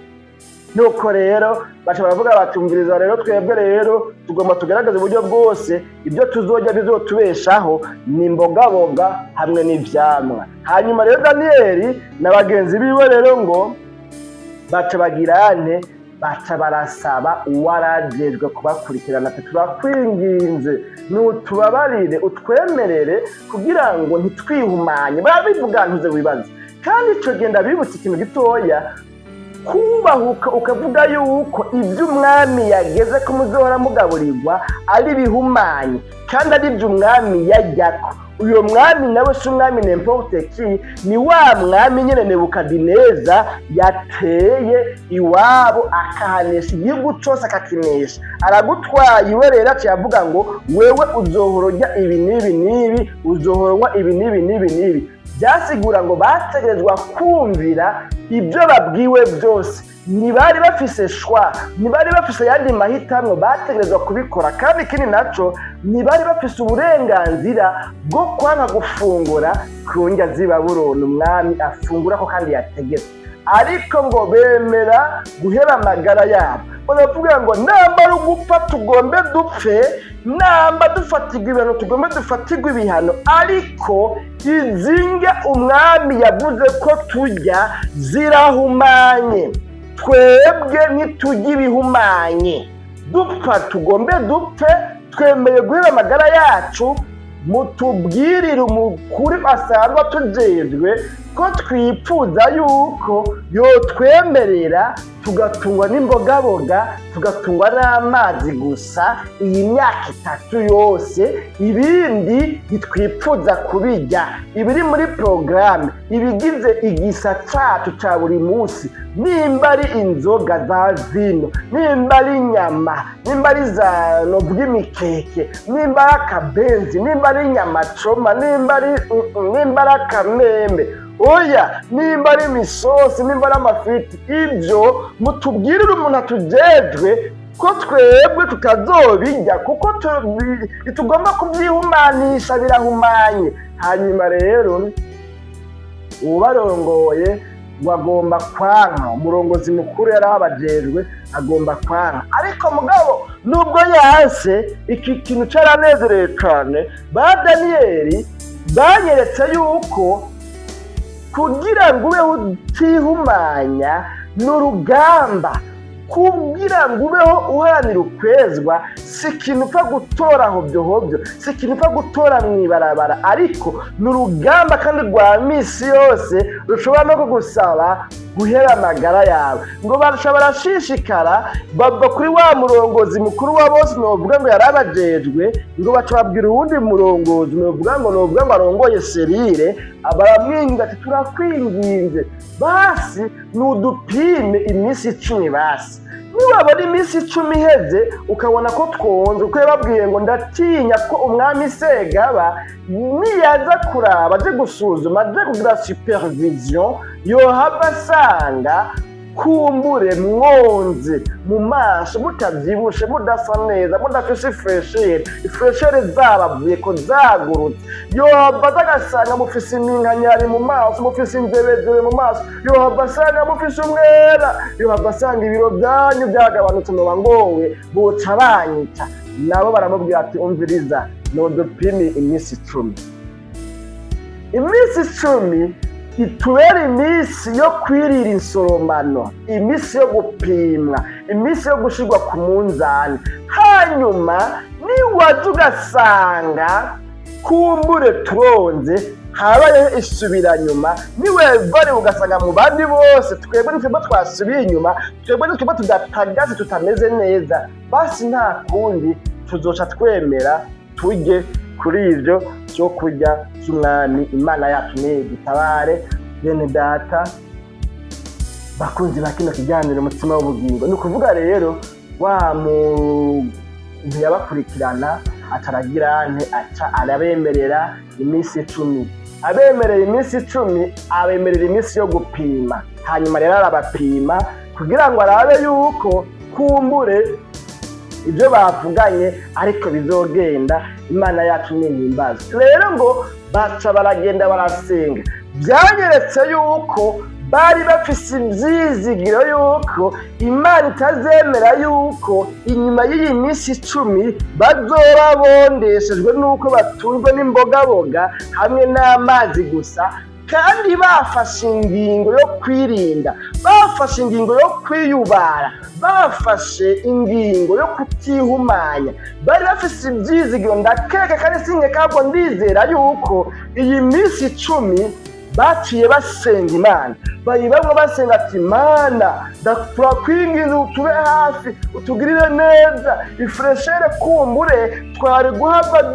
Nuko rero baca baravuga batumviriza rero twebwe rero tugomba tugaragaza uburyo bwose ibyo tuzojya bizotubeshaho ni imbogaboga hamwe n'ivyamwa. Hanyuma rero Daniyeli na bagenzi biwe rero ngo baca bagirane, baca barasaba uwarajejwe kubakurikirana ati turakwinginze nutubabarire utwemerere kugira ngo ntitwihumanye. Barabivuga ntuze wibaze, kandi ico genda bibutse ikintu gitoya, kubahuka ukavuga yuko ibyo umwami yageze ko muzohora mugaburirwa ari bihumanye, kandi ari byo umwami yajyako. Uyo mwami nawe si umwami n'importe qui, ni wa mwami nyene Nebukadineza yateye iwabo akahanesha igihugu cose akakinesha. Aragutwaye iwe rero aciye avuga ngo wewe uzohorojya ibi n'ibi n'ibi, uzohorwa ibi n'ibi n'ibi n'ibi. Byasigura ngo bategerezwa kumvira ibyo babwiwe byose. Ntibari bafise shwa, ntibari bafise yandi mahitamwe, bategerezwa kubikora. Kandi ikindi naco, ntibari bafise uburenganzira bwo kwanga gufungura ku ndya z'i Babuloni umwami afungura ko kandi yategetse, ariko ngo bemera guhera amagara yabo. Baravuga ngo namba ari ugupfa tugombe dupfe, namba dufatirwa ibihano tugombe dufatirwa ibihano, ariko izinga umwami yavuze ko turya zirahumanye, twebwe ntitujya ibihumanye. Dupfa tugombe dupfe, twemeye guhera amagara yacu, mutubwirire umukuru asanzwe tujejwe ko twipfuza yuko yotwemerera tugatungwa n'imbogaboga, tugatungwa n'amazi gusa iyi myaka 3 yose, ibindi ntitwipfuza kubijya. Ibiri muri porogaramu, ibigize igisa cacu ca buri munsi, nimba ari inzoga za vino, nimba ari inyama, nimba ari za novuga imikeke, nimba ari akabenzi, nimba ari inyama coma, nimba ari akamembe, oya nimba ari imisosi, nimba ari amafiti, ibyo mutubwirire umuntu atujejwe ko twebwe tutazobijya, kuko tugomba kubyihumanisha, birahumanye. Hanyuma rero ubarongoye wagomba kwanka, umurongozi mukuru yari abajejwe agomba kwanka. Ariko mugabo nubwo yanse, iki kintu caranezereye cane ba Daniyeli, banyeretse yuko kugira ngo ube utihumanya n'urugamba kugira ngo ubeho uharanira ukwezwa si ikintu upfa gutora hobyo, si ikintu upfa gutora mu ibarabara, ariko ni urugamba kandi rwa misi yose rushobora no kugusaba guhera amagara yawe. Ngo barashishikara bava kuri wa murongozi mukuru wa bose novuga ngo yarabajejwe, ngo baca babwira uwundi murongozi novuga ngo arongoye serire, baramwinginga ati turakwinginze basi nudupime iminsi 10 basi. Niwabona iminsi 10 iheze ukabona ko twonze, uko yababwiye ngo ndatinya ko umwami Segaba niyaza kuraba aje gusuzuma aje kugira supervision yohava asanga kumbure mwonze mu maso mutavyibushe mudasa neza mudafise ifreshere zabavuye ko zagurutse, yohava agasanga mufise iminkanyari mu maso, mufise inzebezebe mu maso, yohava asanga mufise umwera, yohava asanga ibiro byanyu byagabanutse noba ngowe boca banyita. Nabo baramubwira ati umviriza nodupimi iminsi 10. Iminsi 10 itubera iminsi yo kwirira insoromano, iminsi yo gupimwa, iminsi yo gushirwa ku munzani. Hanyuma niwaza ugasanga kumbure turonze habayeho isubiranyuma, niwevare ugasanga mu bandi bose twebwe nitwebwe twasubiye inyuma, twebwe nitwebwe tudatagaze tutameze neza, basi nta kundi tuzoca twemera tujye kuri ivyo byo kurya by'umwami Imana yacu dutabare. Bene data bakunzi bakino kiganiro umutima w'ubugingo, ni ukuvuga rero wa muntu yabakurikirana ataragira ante aca arabemerera iminsi 10, abemerera iminsi 10, abemerera iminsi yo gupima. Hanyuma rero arabapima kugira ngo arabe yuko kumbure ibyo bavuganye ariko bizogenda. Imana yacu n'ihimbaza. Rero ngo baca baragenda barasenga, byanyeretse yuko bari bafise ivyizigiro yuko Imana itazemera yuko inyuma y'iyi minsi 10 bazoba bondeshejwe nuko batunzwe n'imbogaboga hamwe n'amazi gusa, kandi bafashe ingingo yo kwirinda, bafashe ingingo yo kwiyubara, bafashe ingingo yo kutihumanya. Bari bafise ivyizigiro ndakeka kandi sinkekabwo ndizera yuko iyi minsi 10 baciye basenga Imana, bamwe basenga ati Mana turakwinginze utube hafi utugirire neza, ifreshere kumbure twari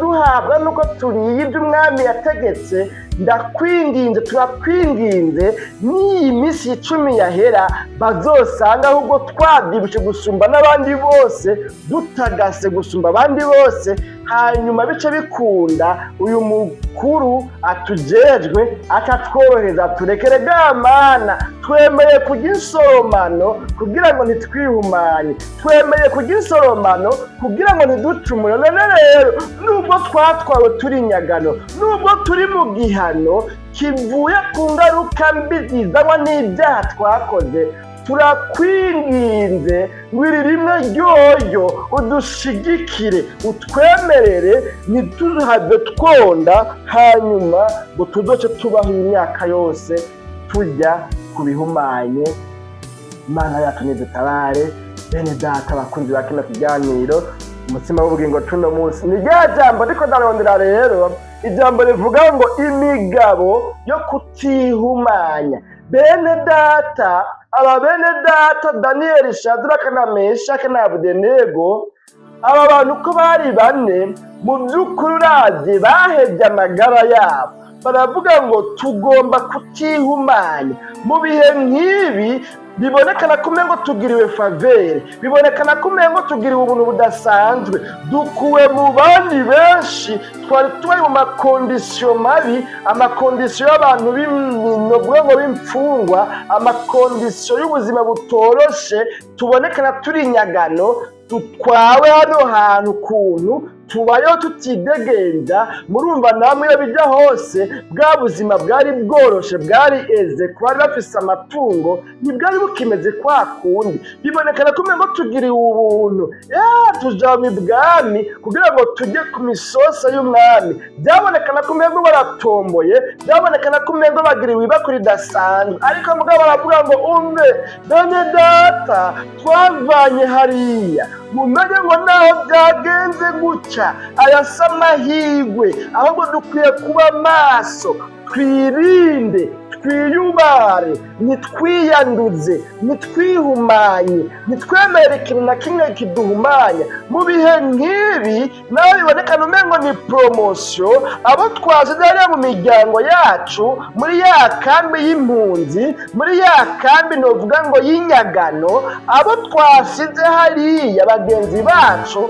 duhabwa nuko turiye ibyo umwami yategetse, ndakwinginze turakwinginze n'iyi minsi 10 yahera bazosanga ahubwo twabyibushe gusumba n'abandi bose, dutagase gusumba abandi bose, hanyuma bice bikunda uyu mukuru atujejwe akatworoheza turekere Mana, twemeye kujya insoromano kugira ngo ntitwihumanye, twemeye kujya insoromano kugira ngo ntiducumure. None rero nubwo twatwawe turi inyagano, nubwo turi mu gihano kivuye ku ngaruka mbi zizanwa n'ibyaha twakoze, turakwinginze ngo iri rimwe ryoyo udushigikire, utwemerere ntituhave twonda, hanyuma ngo tuzoce tubaho imyaka yose tujya ku bihumanye. Imana yacu nidutabare. Bene data bakunzi ba kino kiganiro umutima w'ubugingo tuno munsi ni rya jambo ariko ndarondera rero ijambo rivuga ngo imigabo yo kutihumanya. Bene data, aba bene data Daniel, Shadraka na Meshaki na Abedenego, aba bantu uko bari bane mu by'ukuri uravye bahevye amagara yabo, baravuga ngo tugomba kutihumanya. Mu bihe nk'ibi bibonekana ko umengo tugiriwe favere, bibonekana ko umengo tugiriwe ubuntu budasanzwe, dukuwe mu bandi benshi twari turi mu makondisiyo mabi, amakondisiyo y'abantu b'imfungwa, amakondisiyo y'ubuzima butoroshe, tubonekana turi inyagano, dutwawe hano hantu kuntu tubayeho tutidegembya. Murumva namwe iyo bijya hose bwa buzima bwari bworoshe bwari eze ku bari bafise amatungo ntibwari bukimeze kwa kundi. Bibonekana ko umengo tugiriwe ubuntu tuja mu bwami kugira ngo tujye ku misosa y'umwami. Byabonekana ko umengo baratomboye, byabonekana ko umengo bagiriwe ibakwe ridasanzwe, ariko mugabo baravuga ngo umve bene data twavanye hariya, mumenye ngo naho byagenze gutya aya si amahirwe, ahubwo dukwiye kuba maso, twirinde, twiyubare, nitwiyanduze, nitwihumanye, nitwemere ikintu na kimwe kiduhumanya. Mu bihe nk'ibi nawe bibonekana umengo ni promosiyo abo twasize hariya mu miryango yacu, muri ya kambi y'impunzi, muri ya kambi novuga ngo y'inyagano, abo twasize hariya bagenzi bacu,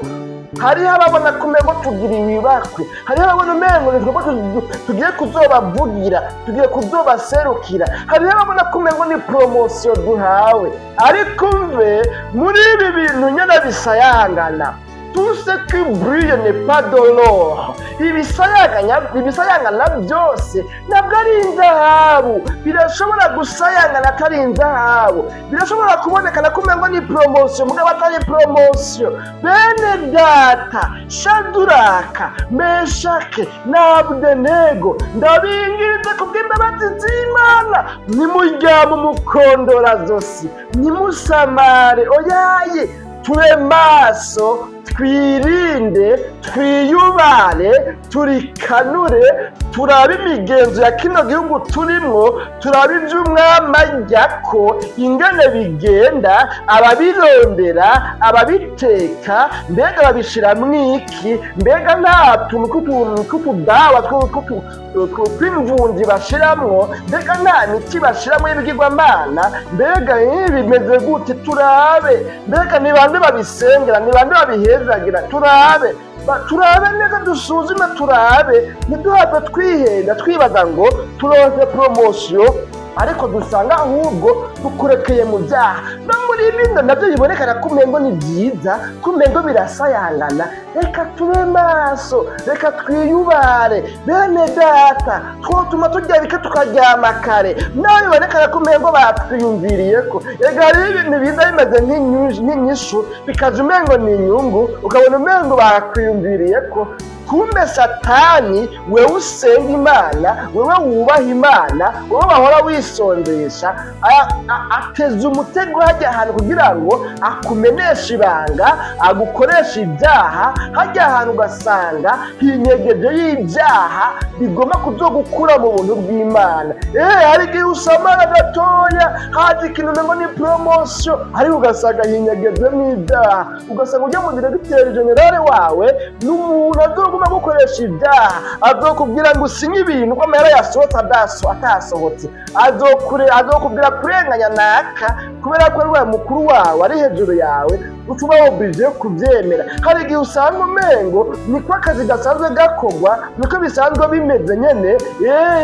hariho ababona ko umengo tugiriwe ibakwe, hariho ababona umengo nitwe tugiye kuzobavugira, tugiye kuzobaserukira, hariho ababona ko umengo ni promosiyo duhawe. Ariko mve muri ibi bintu nyene bisayangana, tout ce qui brille n'est pas de l'or. Ibisayangana byose ntabwo ari inzahabu. Birashobora gusayangana atari inzahabu, birashobora kubonekana ko umengo ni promosiyo mugabo atari promosiyo. Bene data Shaduraka, Meshake na Abedenego, ndabinginze kubw'imbabazi z'Imana, nimuryame umukondora zosi, nimusamare, oyaye tube maso, twirinde, twiyubare, turikanure, turabe imigenzo ya kino gihugu turimwo, turabe ivy'umwami aryako ingene bigenda, ababirondera, ababiteka, mbega babishiramwo iki, mbega nta tuntu tw'utudawa tw'imvunji bashiramwo, mbega nta miti bashiramwo y'ibigirwamana, mbega bimeze gute, turabe, mbega ni bande babisengera, ni bande babihezagira, turabe neza, dusuzume, turabe, ntiduhave twihenda twibaza ngo turonse promosiyo ariko dusanga ahubwo dukurekeye mu byaha. No muri bino nabyo bibonekana ko umengo ni byiza, ko umengo birasayangana. Reka tube maso, reka twiyubare bene data, twotuma turyabika tukaryama kare. Nawe bibonekana ko umengo batwiyumviriyeko, ega hariho ibintu biza bimeze nk'inyishu bikaza umengo ni inyungu, ukabona umengo bakwiyumviriyeko. Kumbe Satani wewe usenga Imana, wewe wubaha Imana, wewe bahora wisondesha, ateza umutego hajya ahantu kugira ngo akumeneshe ibanga, agukoresha ibyaha. Hajya ahantu ugasanga hinyegeje y'ibyaha bigomba kuzogukura mu buntu bw'Imana. Hari igihe usamara gatoya, haje ikintu umengo ni promosiyo, ariko ugasanga hinyegeje n'ibyaha, ugasanga ujya mu diregiteri generale wawe n'umuntu azoguma gukoresha ibyaha, azokubwira ngo usinye ibintu ko amahera yasohotse atasohotse, azokubwira kurenganya naka kubera ko ari mukuru wawe ari hejuru yawe, ucuba oblige kubyemera. Hari igihe usanga umengo niko akazi gasanzwe gakorwa, niko bisanzwe bimeze nyene.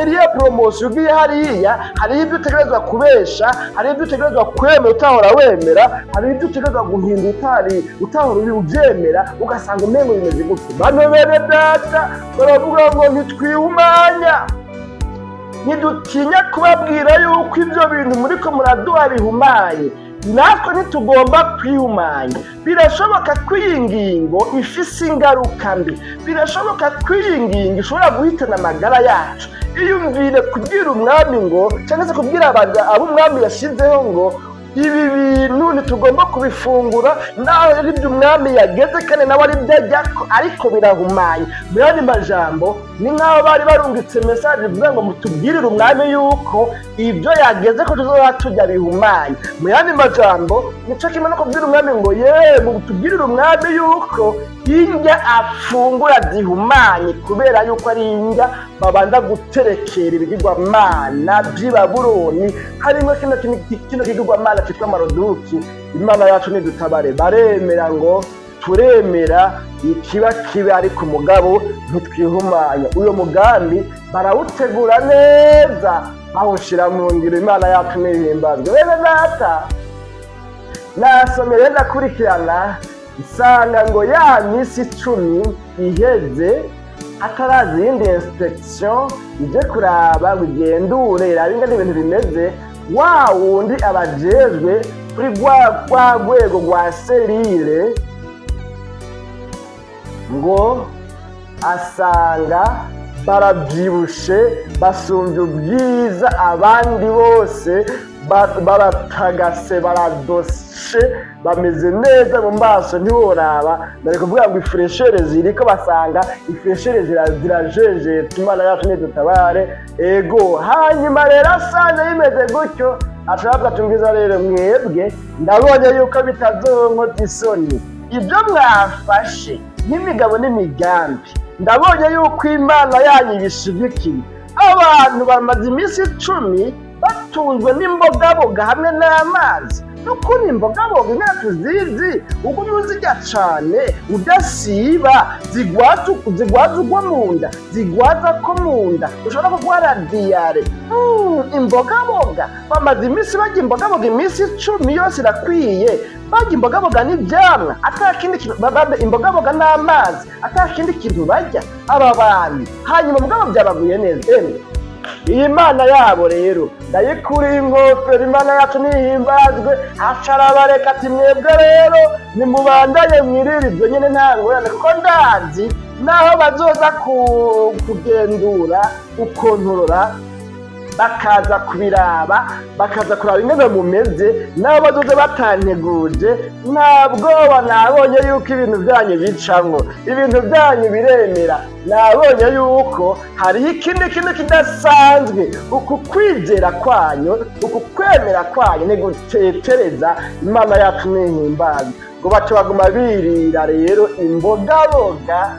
Iriya promosiyo ugiye hariya, hari ibyo utegerezwa kubesha, hari ibyo utegerezwa kwemera utahora wemera, hari ibyo utegerezwa guhinda utahora ubyemera, ugasanga umengo bimeze gutyo. Bano bene data baravuga ngo ntitwihumanya, ntidutinya kubabwira yuko ibyo bintu muriko muraduha bihumanye. Natwe ntitugomba kwihumanya. Birashoboka ko iyi ngingo ifise ingaruka mbi, birashoboka ko iyi ngingo ishobora guhitana amagara yacu. Iyumvire kubwira umwami ngo, cyangwa se kubwira abo umwami yashyizeho ngo ibi bintu ntitugomba kubifungura, naho ari ibyo umwami yageze kandi nawe ari byo ajyako, ariko birahumanye. Mu yandi majambo ni nk'aho bari barungitse mesaje ivuga ngo mutubwirire umwami yuko ibyo yageze ko tuzoba turya bihumanye. Mu yandi majambo nico kimwe no kubwira umwami ngo mutubwirire umwami yuko indya afungura zihumanye, kubera yuko ari indya babanza guterekera ibigirwamana by'i Babuloni, harimo kino kigirwamana cyitwa Maroduki. Imana yacu nidutabare. Baremera ngo turemera ikiba kibe, ariko umugabo ntitwihumanya. Uyo mugambi barawutegura neza, bawushira mu ngiro. Imana yacu nihimbazwe. Bene data, nasomere ndakurikirana nsanga ngo ya minsi 10 iheze hataraza iyindi inspection ije kuraba ngo igendure irabe ingene ibintu bimeze, wa wundi abajejwe kuri rwa rwego rwa selire ngo asanga barabyibushe basumbye ubwiza abandi bose, baratagase baradoshe bameze neza mu maso ntiworaba. Nari kuvuga ngo ifreshere ziriko, basanga ifreshere zirajejeta. Imana yacu nidutabare. Ego hanyuma rero asanze bimeze gutyo ashaka tumviza rero mwebwe, ndabonye yuko bitazonkota isoni ibyo mwafashe n'imigabo n'imigambi, ndabonye yuko Imana yanyu ibishigikiye. Abantu bamaze iminsi 10 batunzwe n'imbogaboga hamwe n'amazi. Nukuri imbogaboga ingana tuzizi ugumye uzirya cane udasiba, zigwaza ugwa mu nda, zigwaza ko mu nda ushobora kurwara diyare. Imbogaboga bamaze iminsi barya imbogaboga iminsi 10 yose irakwiye, barya imbogaboga n'ivyamwa atakindi kintu, imbogaboga n'amazi atakindi kintu barya aba bantu. Hanyuma mugabo byabaguye neza. Iyi Mana yabo rero ndayikuriye inkofero, Imana yacu nihimbazwe. Asharabareka ati mwebwe rero nimubandanye mwiririzwe nyene nta ngorane, kuko ndazi naho bazoza kugendura ukontorora bakaza kubiraba, bakaza kuraba ingene mumeze, nabo bazoze batanteguje, nta bwoba nabonye yuko ibintu byanyu bicamwo, ibintu byanyu biremera. Nabonye yuko hariho ikindi kintu kidasanzwe, uku kwizera kwanyu, uku kwemera kwanyu ni gutetereza. Imana yacu nihimbazwe. Ngo baca baguma birira rero imbogaboga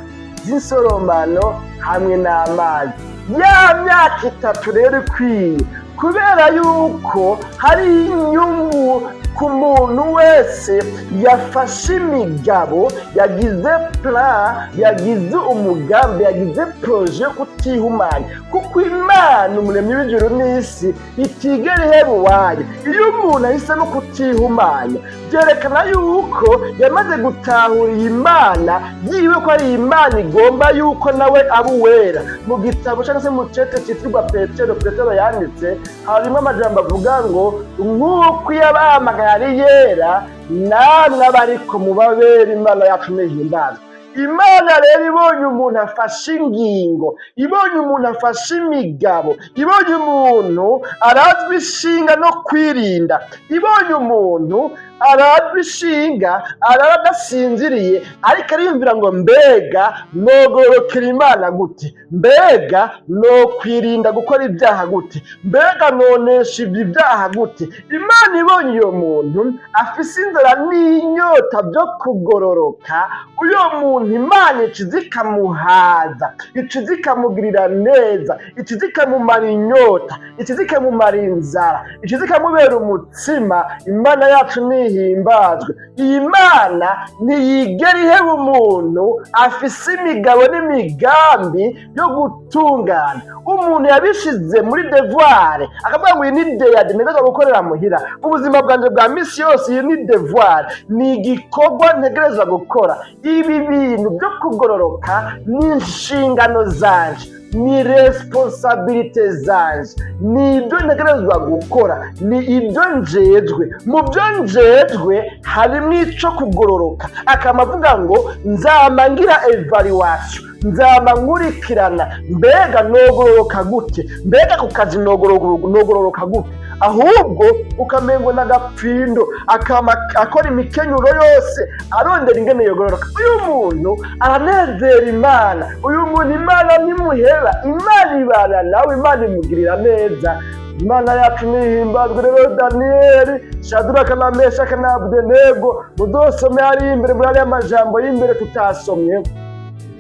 z'insoromano hamwe n'amazi. Ya myaka 3 rero ikwiye, kubera yuko hari inyungu ku muntu wese yafashe imigabo, yagize plan, yagize umugambi, yagize projet yo kutihumanya. Kuko Imana umuremyi w'ijuru n'isi itigera iheba uwayo. Iyo umuntu ahise no kutihumanya, byerekana yuko yamaze gutahura iyi Imana yiwe ko ari Imana igomba yuko nawe aba uwera. Mu gitabo cyangwa se mu cete cyitwa Petero yanditse, harimo amajambo avuga ngo nk'uko yabahamagaye ari yera, namwe abariko mubabera. Imana yacu nihimbazwe. Imana rero ibonye umuntu afashe ingingo, ibonye umuntu afashe imigabo, ibonye umuntu arazwi ishinga no kwirinda, ibonye umuntu arazwi ishinga aradasinziriye, ariko ariyumvira ngo mbega nogorokera Imana gute, mbega no kwirinda gukora ibyaha gute, mbega nonesha ibyo byaha gute. Imana ibonye uyo muntu afise inzara n'inyota byo kugororoka, uyo muntu Imana ikizikamuhaza, ikizikamugirira neza, ikizikamumara inyota, ikizikamumara inzara, ikizikamubera umutsima. Imana yacu nihimbazwe. Iyi Mana ntiyigera iheba umuntu afise imigabo n'imigambi yo gutungana. Umuntu yabishize muri devoir, akavuga ngo iyi ni deyade ntegerezwa gukorera muhira. Ubuzima bwanjye bwa misi yose iyi ni devoir, ni igikorwa ntegerezwa gukora. Ibi bintu byo kugororoka ni inshingano zanje, ni responsabilite zanje, ni ibyo ntegerezwa gukora, ni ibyo njejwe. Mu byo njejwe harimo ico kugororoka. Akamavuga ngo nzama ngira evaluation, nzama nkurikirana, mbega nogororoka gute, mbega ku kazi nogororoka gute. Ahubwo ukamengo n'agapfindo akama akora imikenyuro yose arondera ingene yogororoka. Uyu muntu aranezera Imana, uyu muntu Imana nimuhera, Imana ibana nawe, Imana imugirira neza. Imana yacu nihimbazwe. Rero Daniyeli, Shadraka na Meshaki na Abedenego mudosome hari imbere muri ariya majambo y'imbere tutasomye,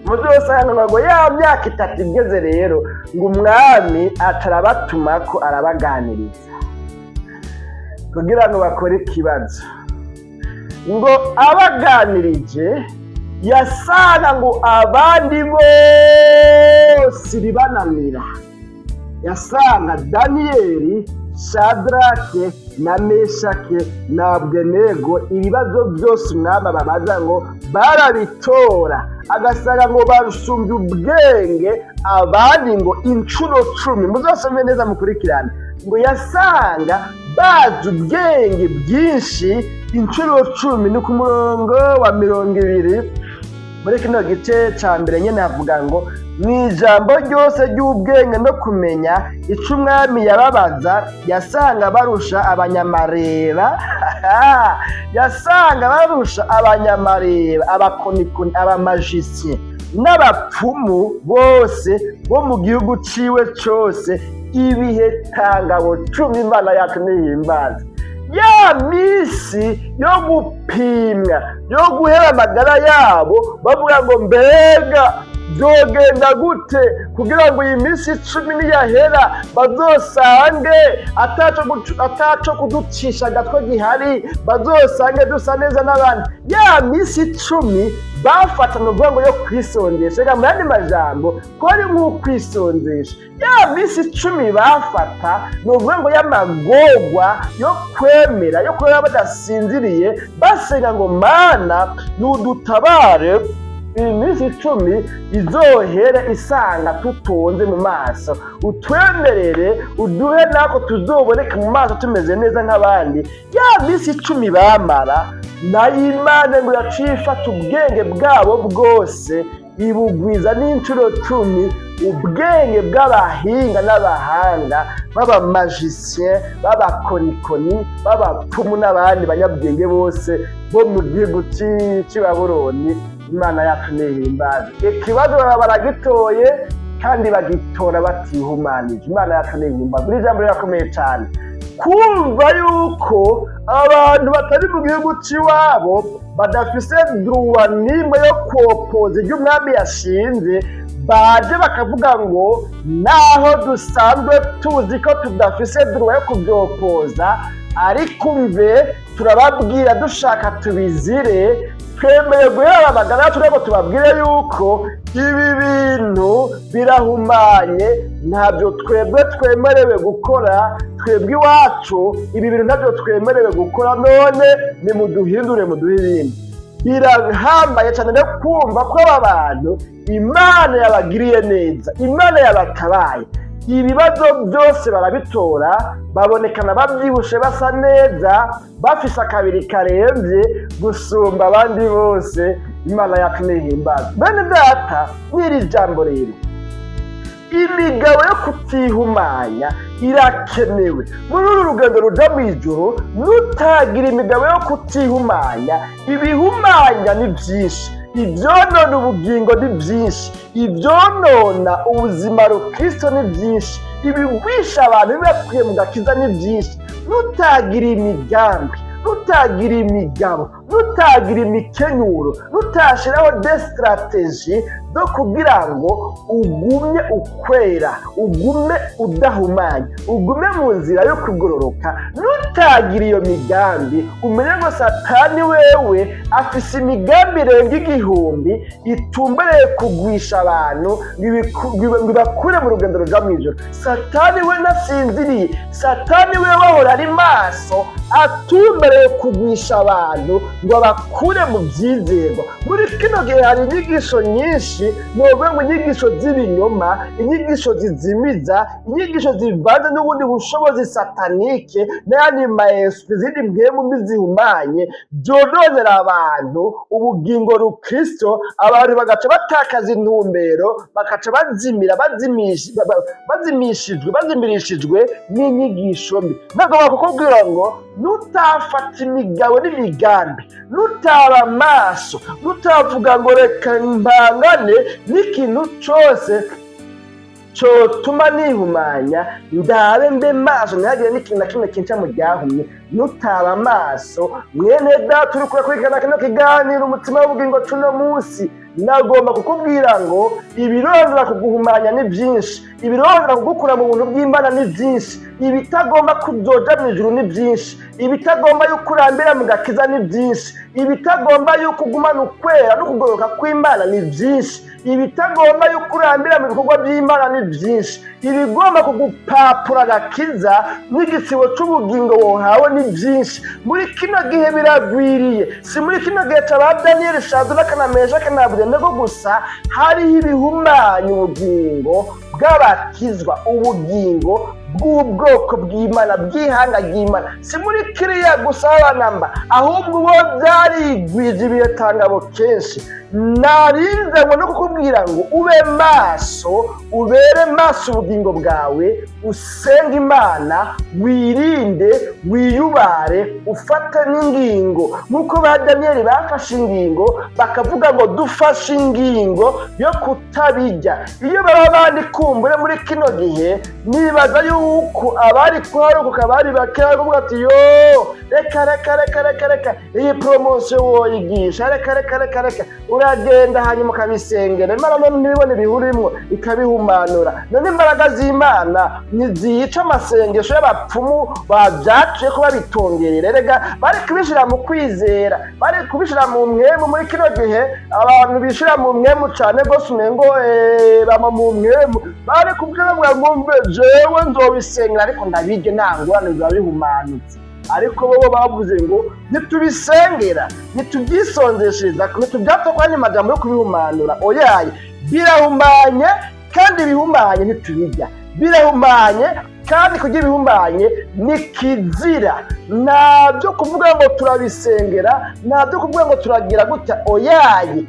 mudosanga ngo ya myaka 3 igeze rero ngo umwami atarabatumako arabaganiriza kugira ngo bakore ikibazo. Ngo abaganirije yasanga ngo abandi bose ribanamira, yasanga Daniyeli Shadrake na Meshake na Abdenego ibibazo byose umwami ababaza ngo barabitora, agasanga ngo barusumbye ubwenge abandi ngo incuro 10. Muzosome neza mukurikirane ngo yasanga bazi ubwenge bwinshi incuro 10. Ni ku murongo wa 20 muri kino gice ca mbere nyene havuga ngo mw'ijambo ryose ry'ubwenge no kumenya ico umwami yababaza yasanga barusha abanyamareba yasanga barusha abanyamareba, abakonikoni, abamajisien n'abapfumu bose bo mu gihugu ciwe cose ibihe tangabo 10. Imana yacu nihimbaza. Ya misi yo gupimwa yo guhera amagara yabo bavuga ngo mbega byogenda gute kugira ngo iyi minsi 10 niyahera bazosange ataco kuducisha gatwe gihari, bazosange dusa neza n'abandi. Ya misi 10 bafata nuvuga ngo yo kwisondesha, ega mu yandi majambo ko ari nk'ukwisondesha. Ya misi 10 bafata nuvuga ngo y'amagorwa yo kwemera, yo kwera badasinziriye basenga ngo Mana nudutabare iyi minsi 10 izohere isanga tutonze mu maso, utwemerere uduhe nako tuzoboneka mu maso tumeze neza nk'abandi. Ya minsi 10 bamara nayo Imana ngo yaciye ifata ubwenge bwabo bwose ibugwiza n'incuro 10 ubwenge bw'abahinga n'abahanga b'abamajisien, b'abakonikoni, b'abapfumu n'abandi banyabwenge bose bo mu gihugu cy'i Babuloni. Imana yacu nihimbaza. Ikibazo baragitoye kandi bagitora batihumanije. Imana yacu nihimbaza. Muri jambo rirakomeye cyane kumva yuko abantu batari mu gihugu cy'iwabo badafise droit n'imwe yo kuopoza ibyo umwami yashinze, baje bakavuga ngo naho dusanzwe tuzi ko tudafise droit yo kubyopoza, ariko umve turababwira dushaka tubizire, twemeye guhera amagara turego tubabwire yuko ibi bintu birahumanye, ntabyo twebwe twemerewe gukora. Twebwe iwacu ibi bintu ntabyo twemerewe gukora, none nimuduhindure muduhe ibindi. Birahambaye cyane no kumva ko aba bantu Imana yabagiriye neza, Imana yabatabaye. Ibibazo byose barabitora, babonekana babyibushe basa neza, bafise akabiri karembye gusumba abandi bose. Imana yacu nihimbaza. Bene data, n'iri jambo rero, imigabo yo kutihumanya irakenewe muri uru rugendo ruja mw'ijuru. Nutagira imigabo yo kutihumanya, ibihumanya ni byinshi, ibyonona ubugingo ni byinshi, ibyonona ubuzima rukristo ni byinshi, ibigwisha abantu bibakuye mu gakiza ni byinshi. Nutagira imigambi, nutagira imigabo, nutagira imikenyuro, nutashiraho des strategies zo kugira ngo ugumye ukwera, ugume udahumanya, ugume mu nzira yo kugororoka, nutagira iyo migambi, umenye ngo Satani wewe afise imigambi irenga 1000 itumbereye kugwisha abantu ngo bakure mu rugendo ruja mw'ijoro. Satani we nasinziriye, Satani we wahora ari maso atumbereye kugwisha abantu ngo bakure mu byizerwa. Muri kino gihe hari inyigisho nyinshi, novuga ngo inyigisho z'ibinyoma, inyigisho zizimiza, inyigisho zivanze n'ubundi bushobozi satanike n'ayandi maesprit zindi mpemu mbi zihumanye byononera abantu ubugingo rukristo. Abantu bagaca batakaza intumbero, bakaca bazimirishijwe n'inyigisho mbi. Nagomba kukubwira ngo nutafata imigabo n'imigambi, nutaba maso, nutavuga ngo reka mbangane n'ikintu cyose cotuma nihumanya, ndabe mbe maso ntihagire n'ikintu na kimwe kinca mu ryahumye. Nutaba maso mwene data uri kurikirana kino kiganiro umutima w'ubugingo cuno munsi, nagomba kukubwira ngo ibirondera kuguhumanya ni byinshi, ibirondera kugukura mu buntu bw'Imana ni byinshi, ibitagomba kuzoja mw'ijuru ni byinshi, ibitagomba yuko urambira mu gakiza ni byinshi, ibitagomba yuko ugumana ukwera no kugororoka kw'Imana ni byinshi, ibitagomba yuko urambira mu bikorwa by'Imana ni byinshi, ibigomba kugupapura agakiza n'igitsibo c'ubugingo wohawe ni byinshi. Muri kino gihe biragwiriye, si muri kino gihe c'aba Daniyeli, Shadraka na Meshaki na Abedenego gusa hariho ibihumanya ubugingo bw'abakizwa, ubugingo bw'ubwoko bw'Imana, bw'ihanga ry'Imana. Si muri kiriya gusa abanamba, ahubwo bo byarigwije ibitangabo kenshi. Narinze ngo no kukubwira ngo ube maso, ubere maso ubugingo bwawe, usenga Imana, wirinde, wiyubare, ufate n'ingingo nk'uko ba Daniyeli bafashe ingingo, bakavuga ngo dufashe ingingo yo kutabijya. Iyo baba bandi kumbure muri kino gihe, nibaza yuko abari kwarokoka bari bakeya kuvuga ati yo reka iyi promosiyo woyigisha, reka uragenda hanyuma ukabisengera Imana, none ntibibone bihurimwo ikabihumanura. None imbaraga z'Imana ntizica amasengesho y'abapfumu babyaciye ko babitongerera. Rega bari kubishira mu kwizera, bari kubishira mu mwemu. Muri kino gihe abantu bishira mu mwemu cane gose, umengo bama mu mwemu, bari kubwira ngo mbe jewe nzobisengera ariko ndabirye nta ngorane biba bihumanutse. Ariko bo bavuze ngo ntitubisengera, ntitubyisonzeshereza, ntitubyatokanye amajambo yo kubihumanura. Oyaye, birahumanye kandi bihumanye ntitubijya, birahumanye kandi kugira ibihumanye ni kizira. Ntabyo kuvuga ngo turabisengera, ntabyo kuvuga ngo turagira gutya. Oyaye,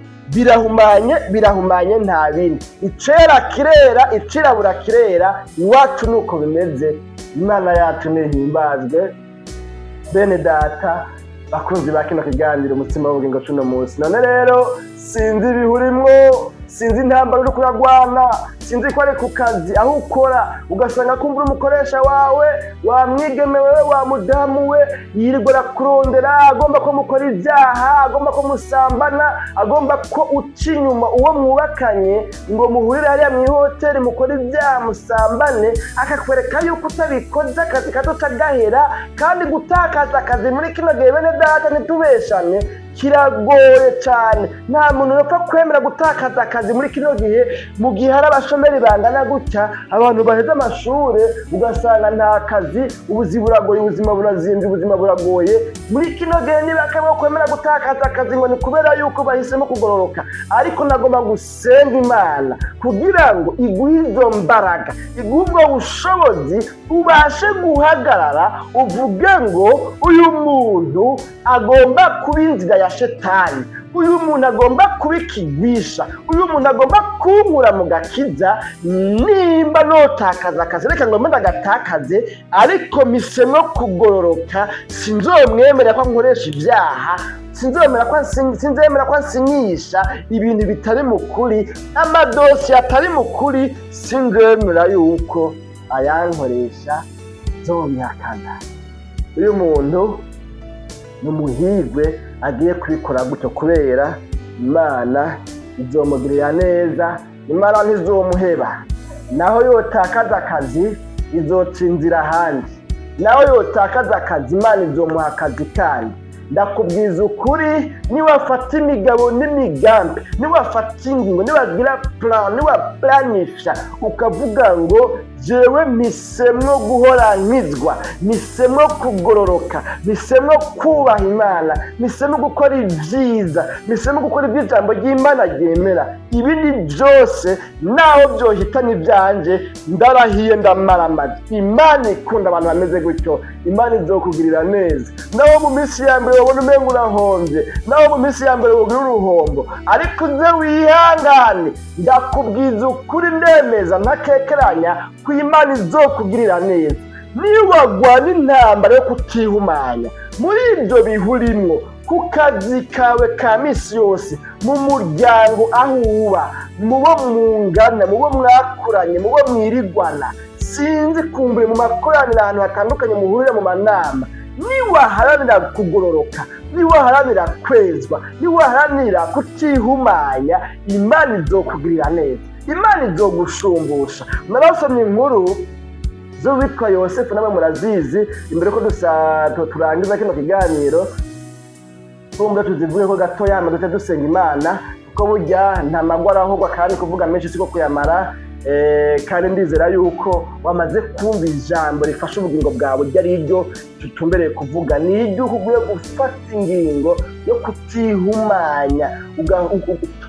birahumanye nta bindi. Icera kirera, icirabura kirera, iwacu nuko bimeze. Imana yacu nihimbazwe. Bene data bakunzi ba kino kiganiro umutima w'ubugingo cuno munsi, none rero sinzi ibihurimwo, sinzi intambara uri kuragwana, sinzi ko ari ku kazi aho ukora ugasanga kumbura umukoresha wawe, wamwigeme wewe, wa mudamu we yirirwa arakurondera, agomba ko mukora ibyaha, agomba ko musambana, agomba ko uca inyuma uwo mwubakanye ngo muhurire hariya mu ihoteli mukora ibyaha musambane, akakwereka yuko utabikoze akazi kadoca gahera. Kandi gutakaza akazi muri kino gihe bene data ntitubeshane kiragoye cyane. Nta muntu yapfa kwemera gutakaza akazi muri kino gihe, mu gihe hari abashomeri bangana gutya, abantu baheze amashuri ugasanga nta kazi, ubuzima buragoye, ubuzima burazinze, ubuzima buragoye. Muri kino gihe ntibakaba kwemera gutakaza akazi ngo ni kubera yuko bahisemo kugororoka. Ariko nagomba gusenga Imana kugira ngo iguhe izo mbaraga, iguhe ubwo bushobozi, ubashe guhagarara uvuge ngo uyu muntu agomba kuba inzira ya shetani, uyu muntu agomba kubikigwisha, uyu muntu agomba kunkura mu gakiza. Nimba notakaza akazi, reka ngo mbona agatakaze, ariko misemo kugororoka. Sinzomwemerera ko nkoresha ibyaha, sinzemera ko nsinyisha ibintu bitari mu kuri, amadosiye atari mu kuri. Sinzemera yuko ayankoresha zobihakana. Uyu muntu n'umuhirwe agiye kubikora gutyo, kubera Imana izomugirira neza, Imana ntizomuheba. Naho yotakaza akazi izoca inzira ahandi, naho yotakaza akazi Imana izomuha akazi kandi. Ndakubwiza ukuri, niwafata imigabo n'imigambi, niwafata ingingo, niwagira plan, niwaplanisha ukavuga ngo jewe mpisemwo guhora nkizwa, mpisemwo kugororoka, mpisemwo kubaha Imana, mpisemwo gukora ibyiza, mpisemwo gukora iby'ijambo ry'Imana ryemera, ibindi byose naho byohitana ibyanje ndarahiye ndamaramaje. Imana ikunda abantu bameze gutyo, Imana izokugirira neza. Naho mu minsi ya mbere wabona umengo urahombye, naho mu minsi ya mbere wogira uruhombo, ariko uze wihangane. Ndakubwiza ukuri, ndemeza ntakekeranya ko Imana izokugirira neza. Niwagwana intambara yo kutihumanya muri ibyo bihurimwo, ku kazi kawe ka misi yose, mu muryango aho uba, mubo mungana, mubo mwakuranye, mubo mwirigwana, sinzi kumbure mu makoraniro ahantu hatandukanye muhurira mu manama, niwaharanira kugororoka, niwaharanira kwezwa, niwaharanira kutihumanya, Imana izokugirira neza, Imana izogushumbusha. Narasomye inkuru z'uwitwa Yosefu, namwe murazizi. Imbere ko turangiza kino kiganiro, kumbe tuzivuge ko gatoya hama duce dusenga Imana kuko burya nta magwara ahubwo kandi kuvuga menshi siko kuyamara. Kandi ndizera yuko wamaze kumva ijambo rifasha ubugingo bwawe ryari ryo tutumbereye kuvuga, ni iryo ugiye gufata ingingo yo kutihumanya,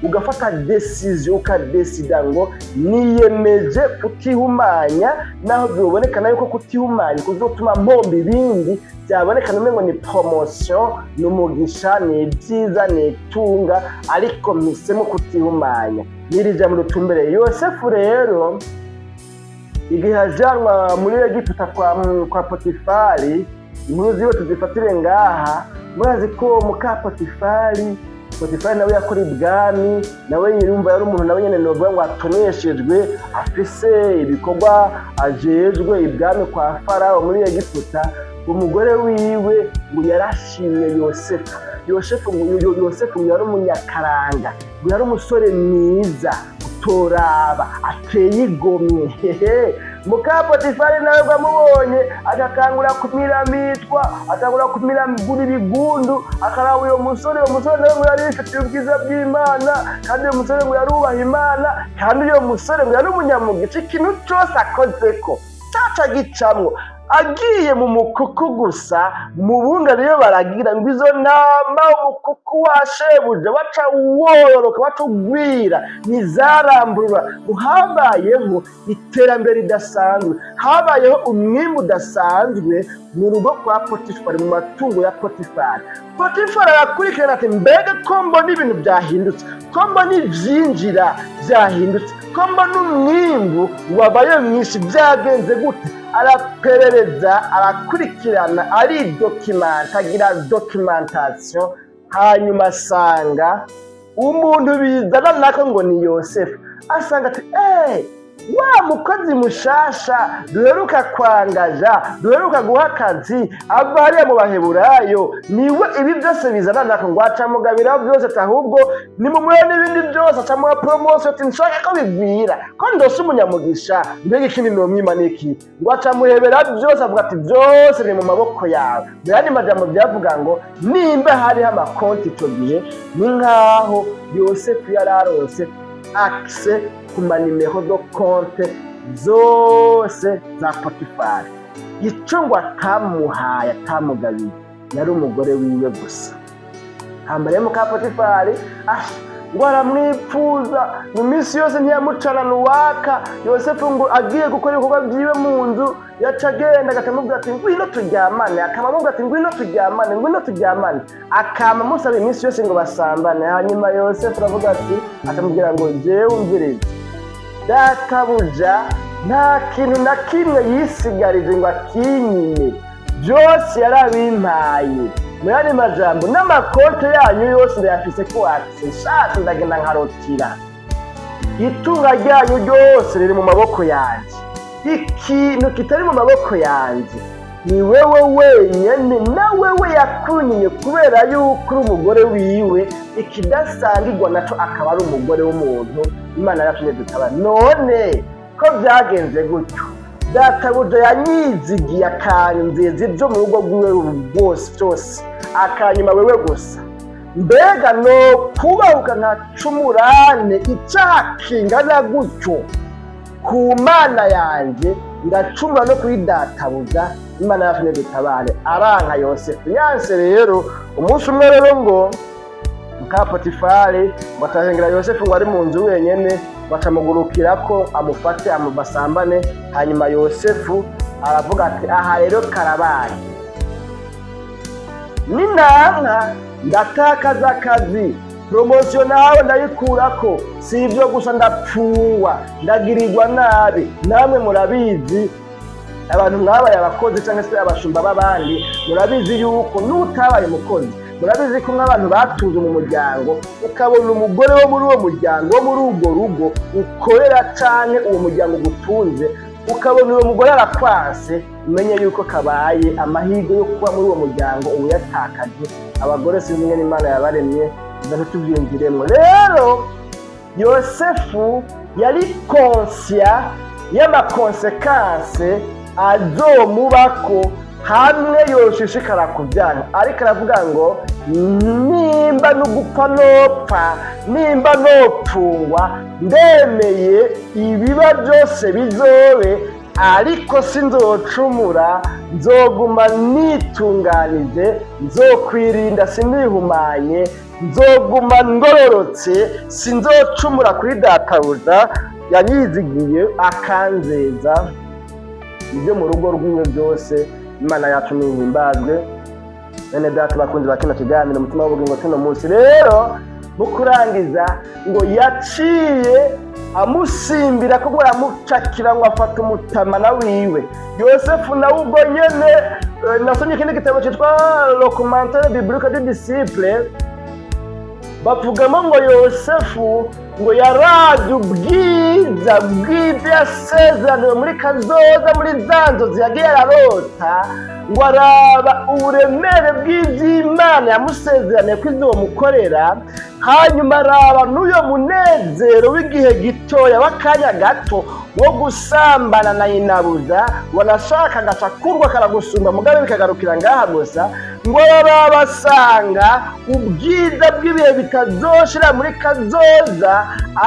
ugafata decision ukadesida ngo niyemeje kutihumanya, naho byobonekana yuko kutihumanya kuzotuma mpomba ibindi byabonekana umengo ni promotion, n'umugisha, ni ibyiza, ni itunga, ariko mpisemo kutihumanya. Niri jambo rutumbereye Yosefu rero igihe ajanwa muri Egiputa kwa Potifari, inkuru ziwe tuzifatire ngaha. Murazi ko muka Potifari nawe yakora ibwami, nawe yirumva yari umuntu nawe nyene novuga ngo atoneshejwe, afise ibikorwa ajejwe ibwami kwa Farao muri Egiputa. Umugore wiwe ngo yarashimye Yosefu yari umunyakaranga, yari umusore mwiza utoraba, ateye igomwe. Muka Potifari nawe bamubonye akakangura kumiramitwa, atangura kumiramigura ibigundu, akaraba uyo musore nawe ngo yari yifitiye ubwiza bw'Imana, kandi uyo musore ngo yarubaha Imana, kandi uyo musore ngo yari umunyamugisha. Ikintu cyose akozeko caca gicamwo. Agiye mu mukuku gusa, mu bunga niyo baragira ngo izo ntama umukuku washebuja waca wororoka, waca ugwira, ntizaramburura. Habayeho iterambere ridasanzwe, habayeho umwimbu udasanzwe mu rugo kwa Potifari, mu matungo ya Potifari. Potifari arakurikirana ati mbega ko mbona ibintu byahindutse, ko mbona ivyinjira byahindutse, ko mbona umwimbu wabaye mwinshi, byagenze gute? Araperereza, arakurikirana, aridokimanta, agira documentation, hanyuma asanga umuntu bizana nako ngo ni Yosefu. Asanga ati wa mukozi mushasha duheruka kwangaja, duheruka guha akazi, ava hariya mu Baheburayo, niwe ibi byose bizana nako ngo acamugabira byose, ahubwo nimumuhe n'ibindi byose, acamuha promotion. Ati nshaka ko bigwira, ko ndose umunyamugisha, mbega ikindi nomwima niki? Ngo acamuhebera byose, avuga ati byose ni mu maboko yawe. Byandi majambo byavuga ngo nimba hariho amakonti icyo gihe, ni nkaho Yosefu yararonse accès ku manimero do konte zose za Potifari. Ico ngo atamuhaye, atamugabiye, yari umugore wiwe gusa. Hambere muka Potifari ngo aramwipfuza, mu minsi yose ntiyamucarana uwaka. Yosefu ngo agiye gukora ibikorwa byiwe mu nzu, yaca agenda agatamubwira ati ngwino turyamane, akamubwira ati ngwino turyamane, akamusaba iminsi yose ngo basambane. Hanyuma Yosefu aravuga ati, atamubwira ngo jewe umvirize, databuja nta kintu na kimwe yisigarije ngo akinyime, byose yarabimpaye. Muyandi majambo n'amakonte yanyu yose ndayafise ko nshatse ndagenda nkarotira. Itunga ryanyu ryose riri mu maboko yanjye, ikintu kitari mu maboko yanjye ni wewe wenyene, na wewe yakunyiye kubera yuko uri umugore wiwe, ikidasangirwa naco akaba ari umugore w'umuntu. Imana yatumye dutaba. None ko byagenze gutyo, databuja yanyizigiye akanzeza ibyo mu rugo rwiwe rwose byose, akanyuma wewe gusa. Mbega no kubahuka nkacumurane icyaha kingana gutyo ku Mana yanjye, ngacumura no kuri databuja. Imana yatumye dutabare. Aranka Yosefu yanse rero. Umunsi umwe rero ngo muka Potifari batahengera Yosefu ngo ari mu nzu wenyene, bacamugurukira ko amufate amubasambane. Hanyuma Yosefu aravuga ati aha rero karabaye, ninanka ndatakaza akazi, promotion nawe ndayikurako, si ibyo gusa ndapfungwa, ndagirirwa nabi. Namwe murabizi, abantu mwabaye abakozi cyangwa se abashumba b'abandi, murabizi yuko n'utabaye umukozi, murabizi ko nk'abantu batunze mu muryango, ukabona umugore wo muri uwo muryango, wo muri urwo rugo ukorera cyane uwo muryango gutunze, ukabona uwo mugore arakwanse, umenye yuko kabaye amahirwe yo kuba muri uwo muryango uyatakaje. Abagore sinzi ngene Imana yabaremye, ndatubyinjiremo. Rero Yosefu yari conscient y'amakonsekanse azomubako, hamwe yoshishikara kubyanga, ariko aravuga ngo nimba n'ugupfa nopfa, nimba nopfungwa, ndemeye ibiba byose bizobe, ariko sinzocumura, nzoguma nitunganije, nzokwirinda sinihumanye, nzoguma ngororotse, sinzocumura kuri databuja yanyizigiye akanzeza. Ibyo mu rugo rwiwe byose Imana yacu nihimbazwe. Bene data bakunzi ba kino kiganiro, umutima w'ubugingo kino munsi rero mu kurangiza ngo yaciye amusimbira kuko yamucakira ngo afata umutamana wiwe. Yosefu nawe ubwo nyene nasomye ikindi gitabo cyitwa Le Commentaire Biblique du Disciple, bavugamo ngo Yosefu ngo yaravye ubwiza bw'ivyo yasezeraniwe muri kazoza, muri za nzozi yagiye ararota, ngo araba uburemere bw'ivy'Imana yamusezeraniye ko izomukorera, hanyuma araba n'uyo munezero w'igihe gitoya w'akanya gato wo gusambana na inabuza, wanashaka agaca kurwa karagusumba mugabe bikagarukira ngaha gusa, ngo araba asanga ubwiza bw'ibihe bitazoshira muri kazoza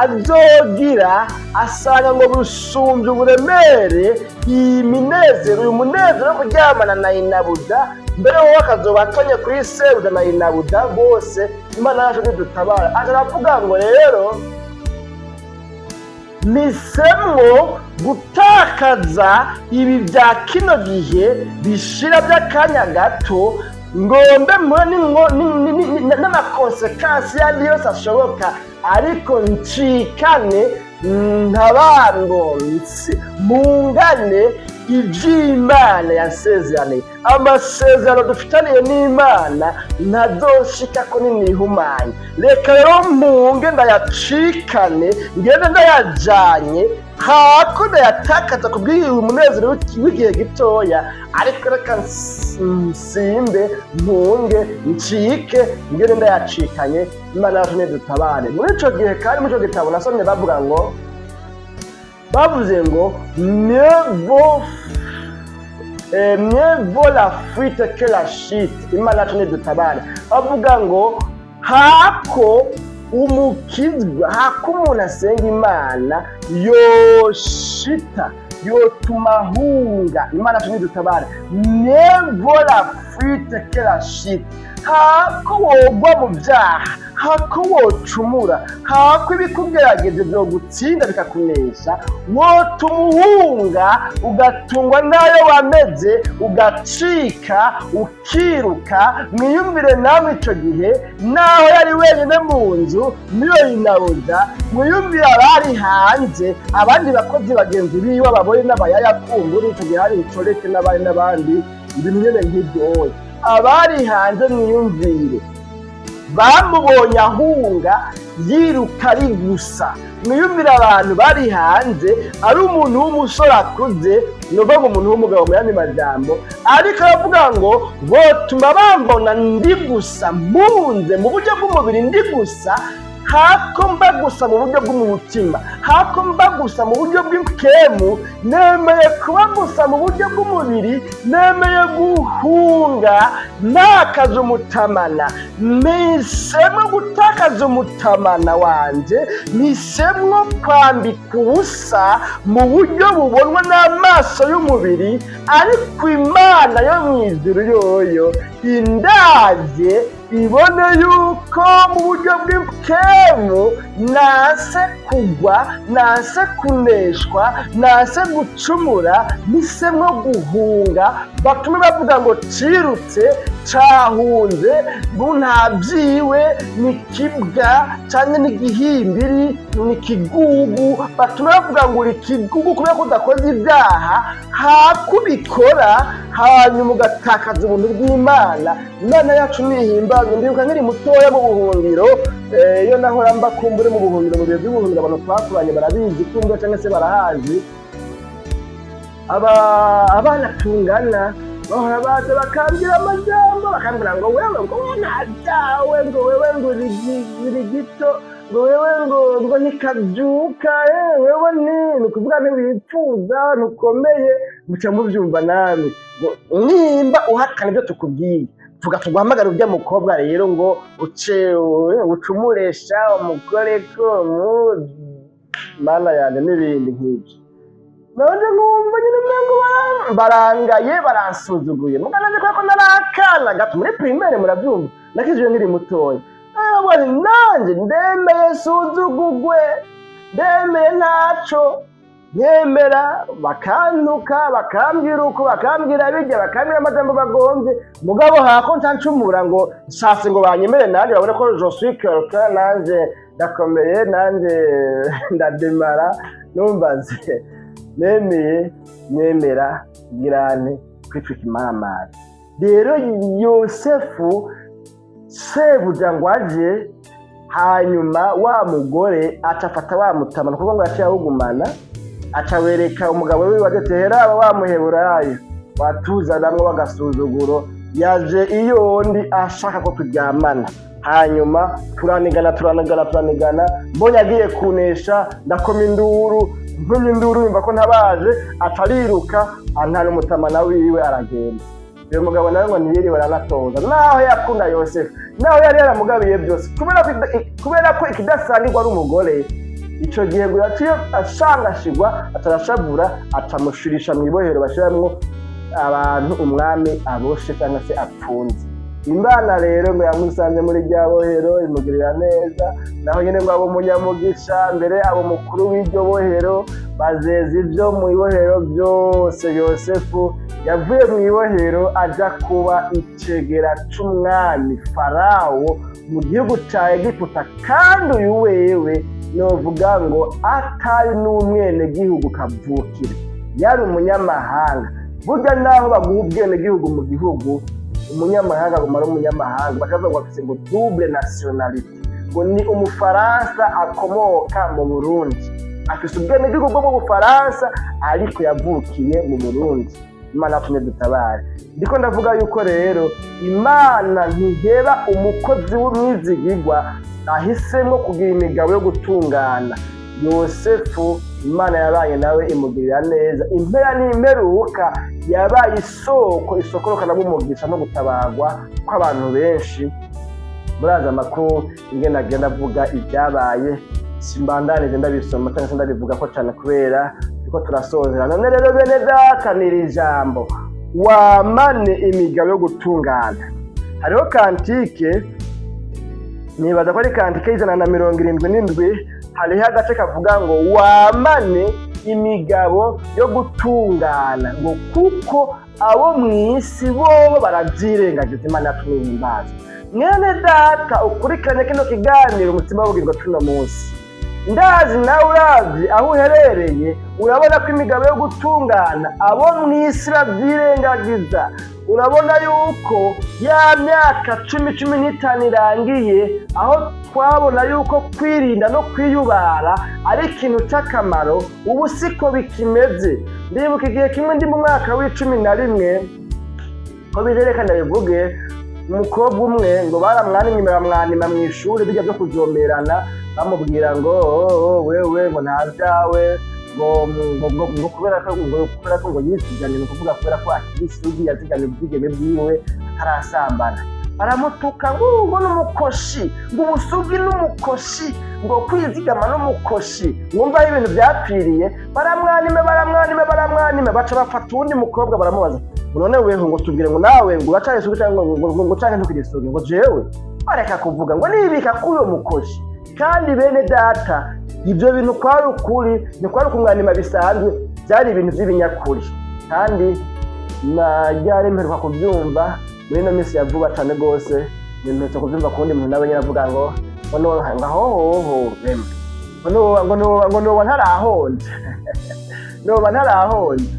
azogira, asanga ngo busumvye uburemere iyi minezero, uyu munezero wo kuryamana na inabuza, mbere wowe akazoba atonye kuri sebuja na inabuza bose. Imana yacu nidutabara. Aravuga ngo rero nisemwo gutakaza ibi bya kino gihe bishira by'akanya gato, ngombe n'amakonsekansi yandi yose ashoboka, ariko ncikane ntabango mungane ivy'Imana yasezeraniye. Amasezerano dufitaniye n'Imana ntazoshika ko ninihumanye. Reka rero mpunge ndayacikane, ngende ndayajanye, hako ndayatakaza kubw'iyi umunezero w'igihe gitoya, ariko reka nsimbe, mpunge, ncike, ngende ndayacikanye. Imana yacu nidutabare. Muri ico gihe kandi muri ico gitabo nasomye bavuze ngo mieux vaut la fuite que la chute. Imana yacu nidutabare. Bavuga ngo hako umukizwa, hako umuntu asenga Imana yoshita, yotuma ahunga. Imana yacu nidutabare. Mieux vaut la fuite que la chute. Hako wogwa mu byaha, hako wocumura, hako ibikugerageje byo gutsinda bikakunesha, wotuma uhunga, ugatungwa nayo wameze, ugacika, ukiruka. Mwiyumvire namwe ico gihe naho yari wenyine mu nzu niyo inabuza, mwiyumvire abari hanze, abandi bakozi bagenzi biwe, ababoye n'abayaya kumbura, ico gihe hari incoreke n'abandi ibintu nyene nk'ibyo. Abari hanze mwiyumvire, bamubonye ahunga yiruka ari gusa. Mwiyumvire abantu bari hanze, ari umuntu w'umusore akuze, novuga ngo umuntu w'umugabo mu yandi majambo, ariko aravuga ngo botuma bambona ndi gusa, mpunze mu buryo bw'umubiri ndi gusa, hako mba gusa mu buryo bw'umutima, hako mba gusa mu buryo bw'ikemu, nemeye kuba gusa mu buryo bw'umubiri, nemeye guhunga ntakaza umutamana. Mpisemwo gutakaza umutamana wanje, mpisemwo kwambika ubusa mu buryo bubonwa n'amaso y'umubiri, ariko Imana yo mw'ijuru yoyo indavye ibone yuko mu buryo bw'ikemu nase kugwa, nase kuneshwa, nase gucumura, mpisemwo guhunga. Batume bavuga ngo cirutse, cahunze, nta byiwe, ni kibwa canke ni gihimbiri, ni kigugu. Batume bavuga ngo uri kigugu kubera ko udakoze ibyaha, hakubikora hanyuma ugatakaza ubuntu bw'Imana. Imana yacu nihimbazwe. Ndibuka nkiri mutoya mu buhungiro, iyo nahora mba kumbure mu buhungiro, mu bihe by'ubuhungiro abantu twakuranye barabizi kumbure cyangwa se barahazi. Abana tungana bahora baza bakambwira amajambo, bakambwira ngo wewe ntazawe, ngo wewe ngo uri gito, ngo wewe ngo ntikabyuka, wewe ni ukuvuga ntiwipfuza, ntukomeye, muca muvyumva namwe ngo nimba uhakana ibyo tukubwiye tuguhamagara urya mukobwa rero ngo ucumuresha umugore ko mana yanjye n'ibindi nk'ibyo none nkumva nyine mwengo barangaye baransuzuguye mugana nje ko narakana gato muri primaire murabyumva nakijije nkiri mutoya abone nanje ndemeye suzugugwe ndemeye ntaco nyemera bakantuka bakambwira uko bakambwira bijya bakambwira amajambo bagombye mugabo hako ntancumura ngo nshatse ngo banyemere nanje babone ko je suis quelqu'un nanje ndakomeye nanje ndademara numvaze nemera girane kwitwika imaramari rero Yosefu sebuja ngo aje hanyuma wa mugore acafata wa mutama nukuvuga ngo yaciye awugumana acawereka umugabo wiwe agatehera wamuheburayo watuzanamwo bagasuzuguro yaje iyo ndi ashaka ko turyamana hanyuma turanigana mbonye agiye kunesha ndakoma induru yumva ko ntabaje atariruka antana umutamana wiwe aragenda uyu mugabo nawe ngo ntiyiriwe aranatoza naho yakunda Yosefu naho yari yaramugabiye byose kubera ko ikidasangirwa ari umugore icyo gihe ngo yaciye ashangashirwa atarashabura atamushirisha mu ibohero bashiramwo abantu umwami aboshe cyangwa se apfunze Imana rero ngo yamusanze muri rya bohero imugirira neza naho nyine ngo abo munyamugisha mbere abo mukuru w'iryo bohero bazeza ibyo mu ibohero byose Yosefu yavuye mu ibohero aja kuba icegera c'umwami Farawo mu gihugu ca Egiputa kandi uyu wewe novuga ngo atari n'umwene gihugu kavukire yari umunyamahanga burya naho baguha ubwene gihugu mu gihugu umunyamahanga agumara umunyamahanga bakavuga ngo afise ngo double nationality ngo ni umufaransa akomoka mu Burundi afise ubwene gihugu bwo mu Bufaransa ariko yavukiye mu Burundi Imana atumye dutabare ndiko ndavuga yuko rero Imana ntiheba umukozi w'umwizigirwa ahisemo kugira imigabo yo gutungana Yosefu Imana yabaye nawe imugirira neza impera n'imperuka yabaye isokorokana n'umugisha no gutabagwa kw'abantu benshi muraza amakuru ingene agenda avuga ibyabaye simbandanije ndabisoma cyangwa se ndabivuga ko cyane kubera ko turasozera none rero bene dakanira ijambo wamane imigabo yo gutungana hariho kantike nibaza ko ari kantike 177 hariho agace kavuga ngo wamane imigabo yo gutungana ngo kuko abo mw'isi bo baravyirengagiza Imana yatumwimbaza mwene data ukurikirane kino kiganiro umutima w'ubwirwa tuno munsi ndazi nawe uravye aho uherereye urabona ko imigabo yo gutungana abo mw'isi bavyirengagiza urabona yuko ya myaka 10-15 irangiye aho twabona yuko kwirinda no kwiyubara ari ikintu c'akamaro ubu siko bikimeze ndibuka igihe kimwe ndi mu mwaka w'11 ko bizerekana bivuge umukobwa umwe ngo baramwanima mw'ishuri bijya byo kujomerana bamubwira ngo wewe ngo ntabyawe ngo kubera ko ngo yiziganye ni ukuvuga kubera ko akirisugi yaziganye ubwigeme bwiwe atarasambana baramutuka ngo n'umukoshi ngo ubusugi n'umukoshi ngo kwizigama n'umukoshi mwumva aho ibintu byapfiriye baramwanime baca bafata uwundi mukobwa baramubaza none wewe ngo tubwire ngo nawe ngo uracane isugi cyangwa ngo canke ntukiri isugi ngo jewe bareka kuvuga ngo nibika kuyo mukoshi kandi bene data ibyo bintu kwari ukuri ni kwari kumwanima bisanzwe byari ibintu by'ibinyakuri kandi najyari mperuka kubyumva muri no minsi ya vuba cyane rwose nimetse kubyumva kundi muntu nawe nyiravuga ngo ngahoho ngo noba ntarahonje noba ntarahonje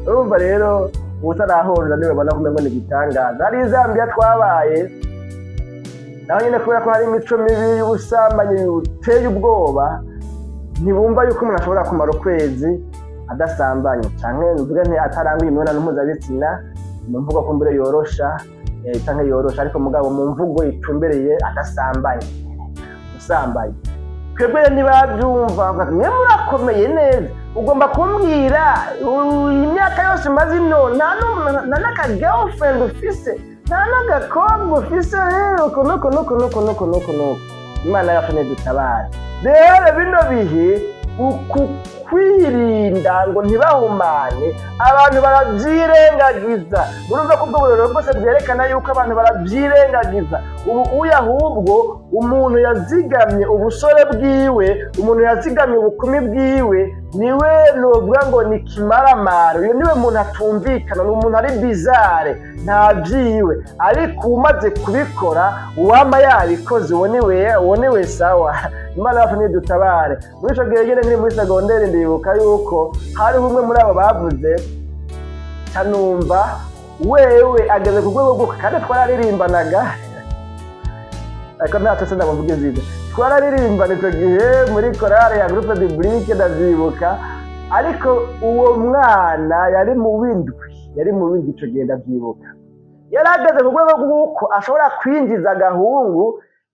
urumva rero ubutarahonja niwe bona kumengo ni igitangaza hari Zambia twabaye naho nyine kubera ko hari imico mibi y'ubusambanyi buteye ubwoba ntibumva yuko umuntu ashobora kumara ukwezi adasambanye canke mvuge nti ataranguye imibonano mpuzabitsina mu mvugo ko mbere yorosha canke yorosha ariko mugabo mu mvugo itumbereye adasambanye usambanye twebwe ntibabyumva mwe murakomeye neza ugomba kumbwira imyaka yose umaze ino nta n'aka girlfriend ufise nta n'agakobwa ufise nuko Imana yacu nidutabare rero bino bihe uku kwirinda ngo ntibahumane abantu barabyirengagiza murumva ko ubwo burero bwose bwerekana yuko abantu barabyirengagiza ubu ahubwo umuntu yazigamye ubusore bwiwe umuntu yazigamye ubukumi bwiwe niwe novuga ngo ni kimaramara uyu niwe muntu atumvikana ni umuntu ari bizare nta byiwe ariko umaze kubikora uwama yabikoze uwo niwe sawa Imana yacu nidutabare muri ico gihe nyene nkiri muri segonderi ndibuka yuko hari umwe muri abo bavuze canumva wewe ageze ku rwego rwo kandi twararirimbanaga ariko ntacyo se ndamuvuga izina twararirimbana ico gihe muri korale ya groupe biblique ndavyibuka ariko uwo mwana yari mu windwi ico gihe ndavyibuka yari ageze ku rwego rw'uko ashobora kwinjiza agahungu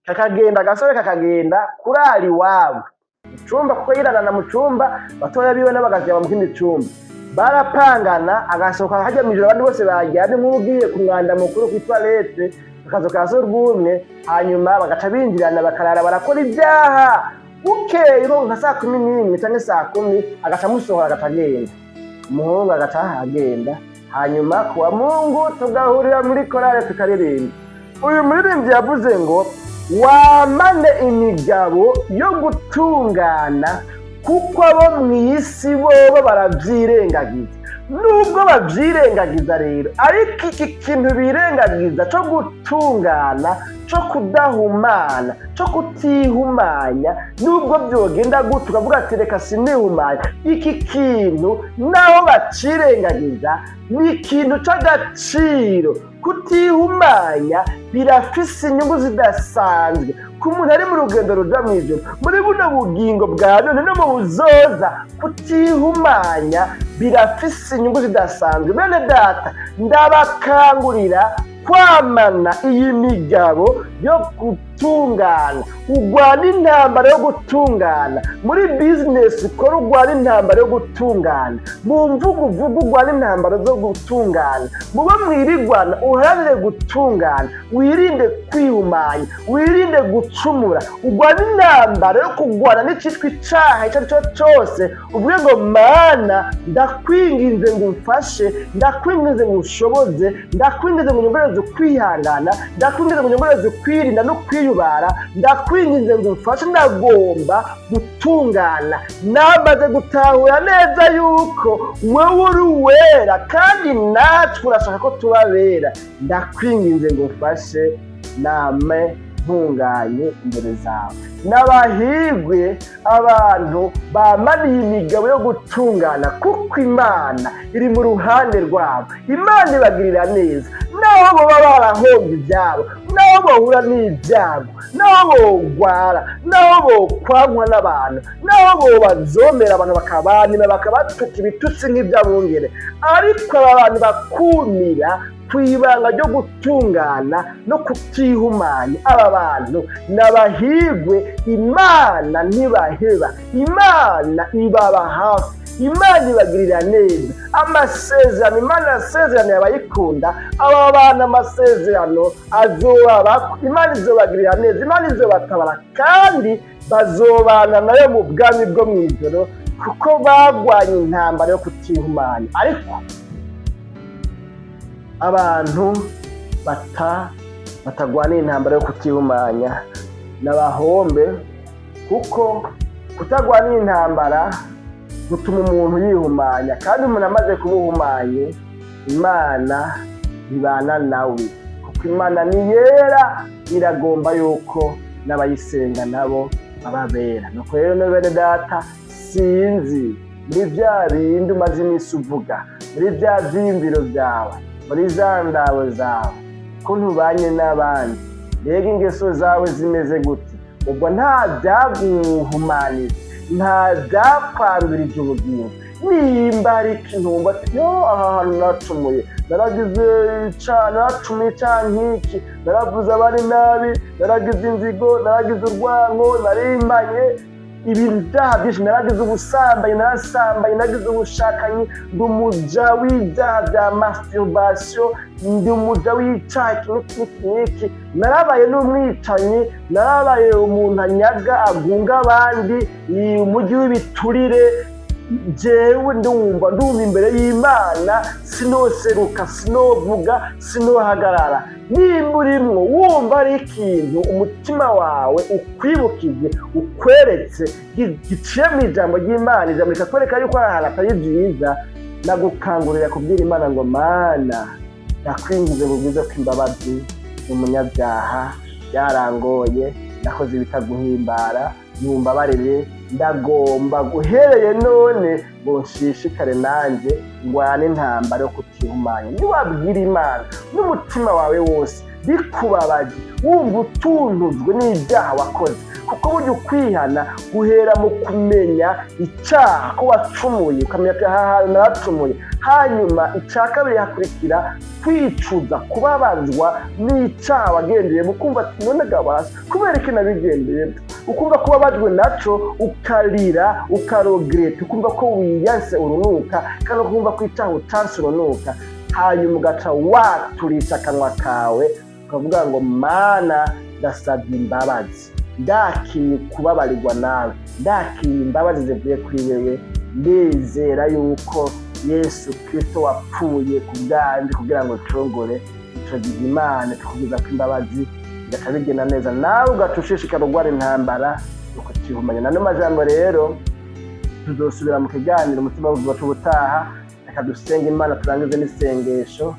kakagenda agasore kakagenda kurara iwabo mu cumba kuko yirarana mu cumba batoya biwe n'abagazira mu kindi cumba barapangana agasohoka hajya mu ijoro abandi bose baryamye nk'ugiye ku mwanda mukuru ku toilette akazoka hasi urwumwe hanyuma bagaca binjirana bakarara barakora ibyaha bukeye nka 11 cyangwa 10 agaca amusohora agaca agenda umuhungu agaca agenda hanyuma kuwa Mungu tugahurira muri korale tukaririmba uyu muririmbyi yavuze ngo wamane imigabo yo gutungana kuko abo mw'isi bobo barabyirengagiza nubwo babyirengagiza rero ariko iki kintu birengagiza cyo gutungana cyo kudahumana cyo kutihumanya nubwo byogenda gute ukavuga ati reka sinihumanya iki kintu naho bacirengagiza ni ikintu cy'agaciro kutihumanya birafise inyungu zidasanzwe ku muntu ari mu rugendo ruja mu ijuru muri buno bugingo bwa none no mu buzoza kutihumanya birafise inyungu zidasanzwe bene data ndabakangurira kwamana iyi migabo yo gutungana ugwana intambara yo gutungana muri business ukora ugwana intambara yo gutungana mu mvugo uvuga ugwana intambara zo gutungana muba mwirigwana uharanire gutungana wirinde kwihumanya wirinde gucumura ugwana intambara yo kugwana n'icitwa icaha icyo aricyo cyose uvuge ngo Mana ndakwinginze ngo umfashe ndakwinginze ngo ushoboze ndakwinginze ngo unyongereze kwihangana ndakwinginze ngo unyongereze kwirinda no kwiyubara ndakwinginze ngo umfashe ndagomba gutungana namaze gutahura neza yuko wewe uri uwera kandi natwe urashaka ko tubabera ndakwinginze ngo umfashe name ntunganye imbere zawe n'abahigwe abantu bamaniye imigabo yo gutungana kuko Imana iri mu ruhande rwabo Imana ibagirira neza naho baba barahomba ibyabo naho bahura n'ibyago naho bogwara naho bokwanywa n'abantu naho bazomera abantu bakabanira bakabatuka ibitutsi nk'ibyabungere ariko aba bantu bakumira kwibanga ryo gutungana no kutihumanya aba bantu n'abahigwe Imana ntibaheba Imana ibaba hafi Imana ibagirira neza amasezerano Imana yasezerano yabayikunda aba bana amasezerano azobaba Imana izobagirira neza Imana izobatabara kandi bazobana nayo mu bwami bwo mw'ijoro kuko bagwanye intambara yo kutihumanya ariko abantu batagwanira intambara yo kutihumanya n'abahombe kuko kutagwanira intambara gutuma umuntu yihumanya kandi umuntu amaze kubuhumanye Imana ibana nawe kuko Imana ni yera iragomba yuko n'abayisenga nabo bababera nuko rero no bene data sinzi muri bya bindi umaze iminsi uvuga muri bya vyiyumviro byawe muri za ndawe zawe ko ntubanye n'abandi mbega ingeso zawe zimeze gute ubwo nta byaguhumanira nta byakwandurije ubugingo nimba ari ikintu wumva ati yo aha hantu nacumuye naragize naracumuye nk'iki naravuze abari nabi naragize inzigo naragize urwango narimbanye ibyaha byinshi, naragize ubusambanyi, narasambanyi, nagize ubushakanyi, ndi umuja w'ibyaha bya masturbation, ndi umuja w'icyaha iki, narabaye n'umwicanyi, narabaye umuntu anyaga agunga abandi, umujyi w'ibiturire. Jewe ndumva imbere y'Imana sinoseruka, sinovuga, sinohagarara. Nimba urimwo wumva ari ikintu umutima wawe ukwibukije, ukweretse, giciye mu ijambo ry'Imana, ijambo rikakwereka yuko ari ahantu atari byiza, nagukangurira kubwira Imana ngo Mana ndakwingize mu bwiza bw'imbabazi, ni umunyabyaha, byarangoye, nakoze ibitaguhimbara, numbabarire, ndagomba guhereye none ngo nshishikare nanjye ngwane intambara yo kutihumanya. Niwabwira Imana n'umutima wawe wose bikubabaje, wumva utuntujwe n'ibyaha wakoze, kuko burya ukwihana guhera mu kumenya icyaha ko wacumuye, ukamenya ati aha hantu naracumuye, hanyuma icya kabiri hakurikira kwicuza, kubabazwa n'icyaha wagendeyemo, ukumva ati none gabasa kubera iki nabigendeyemo, ukumva ko ubabajwe naco, ukarira, ukarogereta, ukumva ko wiyanse urunuka, kandi ukumva ko icyaha utanse urunuka, hanyuma ugaca waturisha akanwa kawe ukavuga ngo Mana ndasabye imbabazi, ndakiye kubabarirwa nawe, ndakiye imbabazi zivuye kuri wewe, ndizera yuko Yesu Kristo wapfuye ku bwanjye kugira ngo ncungure. Ico gihe Imana tukugeza ko imbabazi bigaca bigenda neza, nawe ugaca ushishikara urwara intambara yo kutihumanya. Nano majambo rero tuzosubira mu kiganiro umutima wacu ubutaha. Reka dusenge Imana turangize n'isengesho.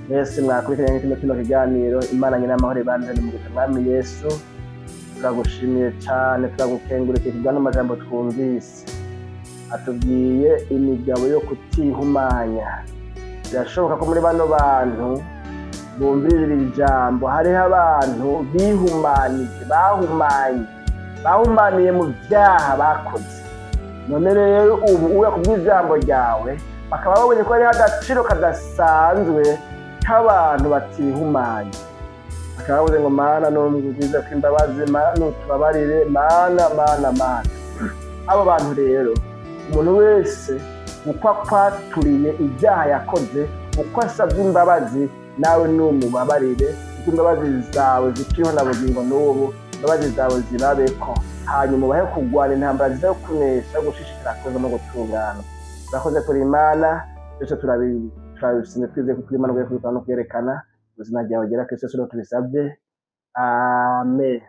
Yesu mwakurikiranye kino kiganiro, Imana nyina amahoro ibandane mu Mwami Yesu. Turagushimiye cyane, turagukengurukira kubw'ano majambo twumvise atubwiye imigabo yo kutihumanya. Birashoboka ko muri bano bantu bumvirira iri jambo hariho abantu bihumanije, bahumaniye mu byaha bakoze. None rero ubu uya kubw'ijambo ryawe bakaba babonye ko hariho agaciro kadasanzwe k'abantu batihumanye. Bakaba bavuze ngo Mana numvise ko imbabazi, Mana nutubabarire, Mana. Abo bantu rero umuntu wese uko akwaturiye ibyaha yakoze, uko asabye imbabazi, nawe numubabarire, kuko imbabazi zawe zikiriho na bugingo n'ubu, imbabazi zawe zirabeko, hanyuma ubahe kurwana intambara ziza kunesha, gushishikara kuza no gutungana. Urakoze kuri Imana, byose turabisine twizeye ko Imana ugiye kubikora no kwerekana ubuzima bwawe gera Kristo tubisabye. Amen.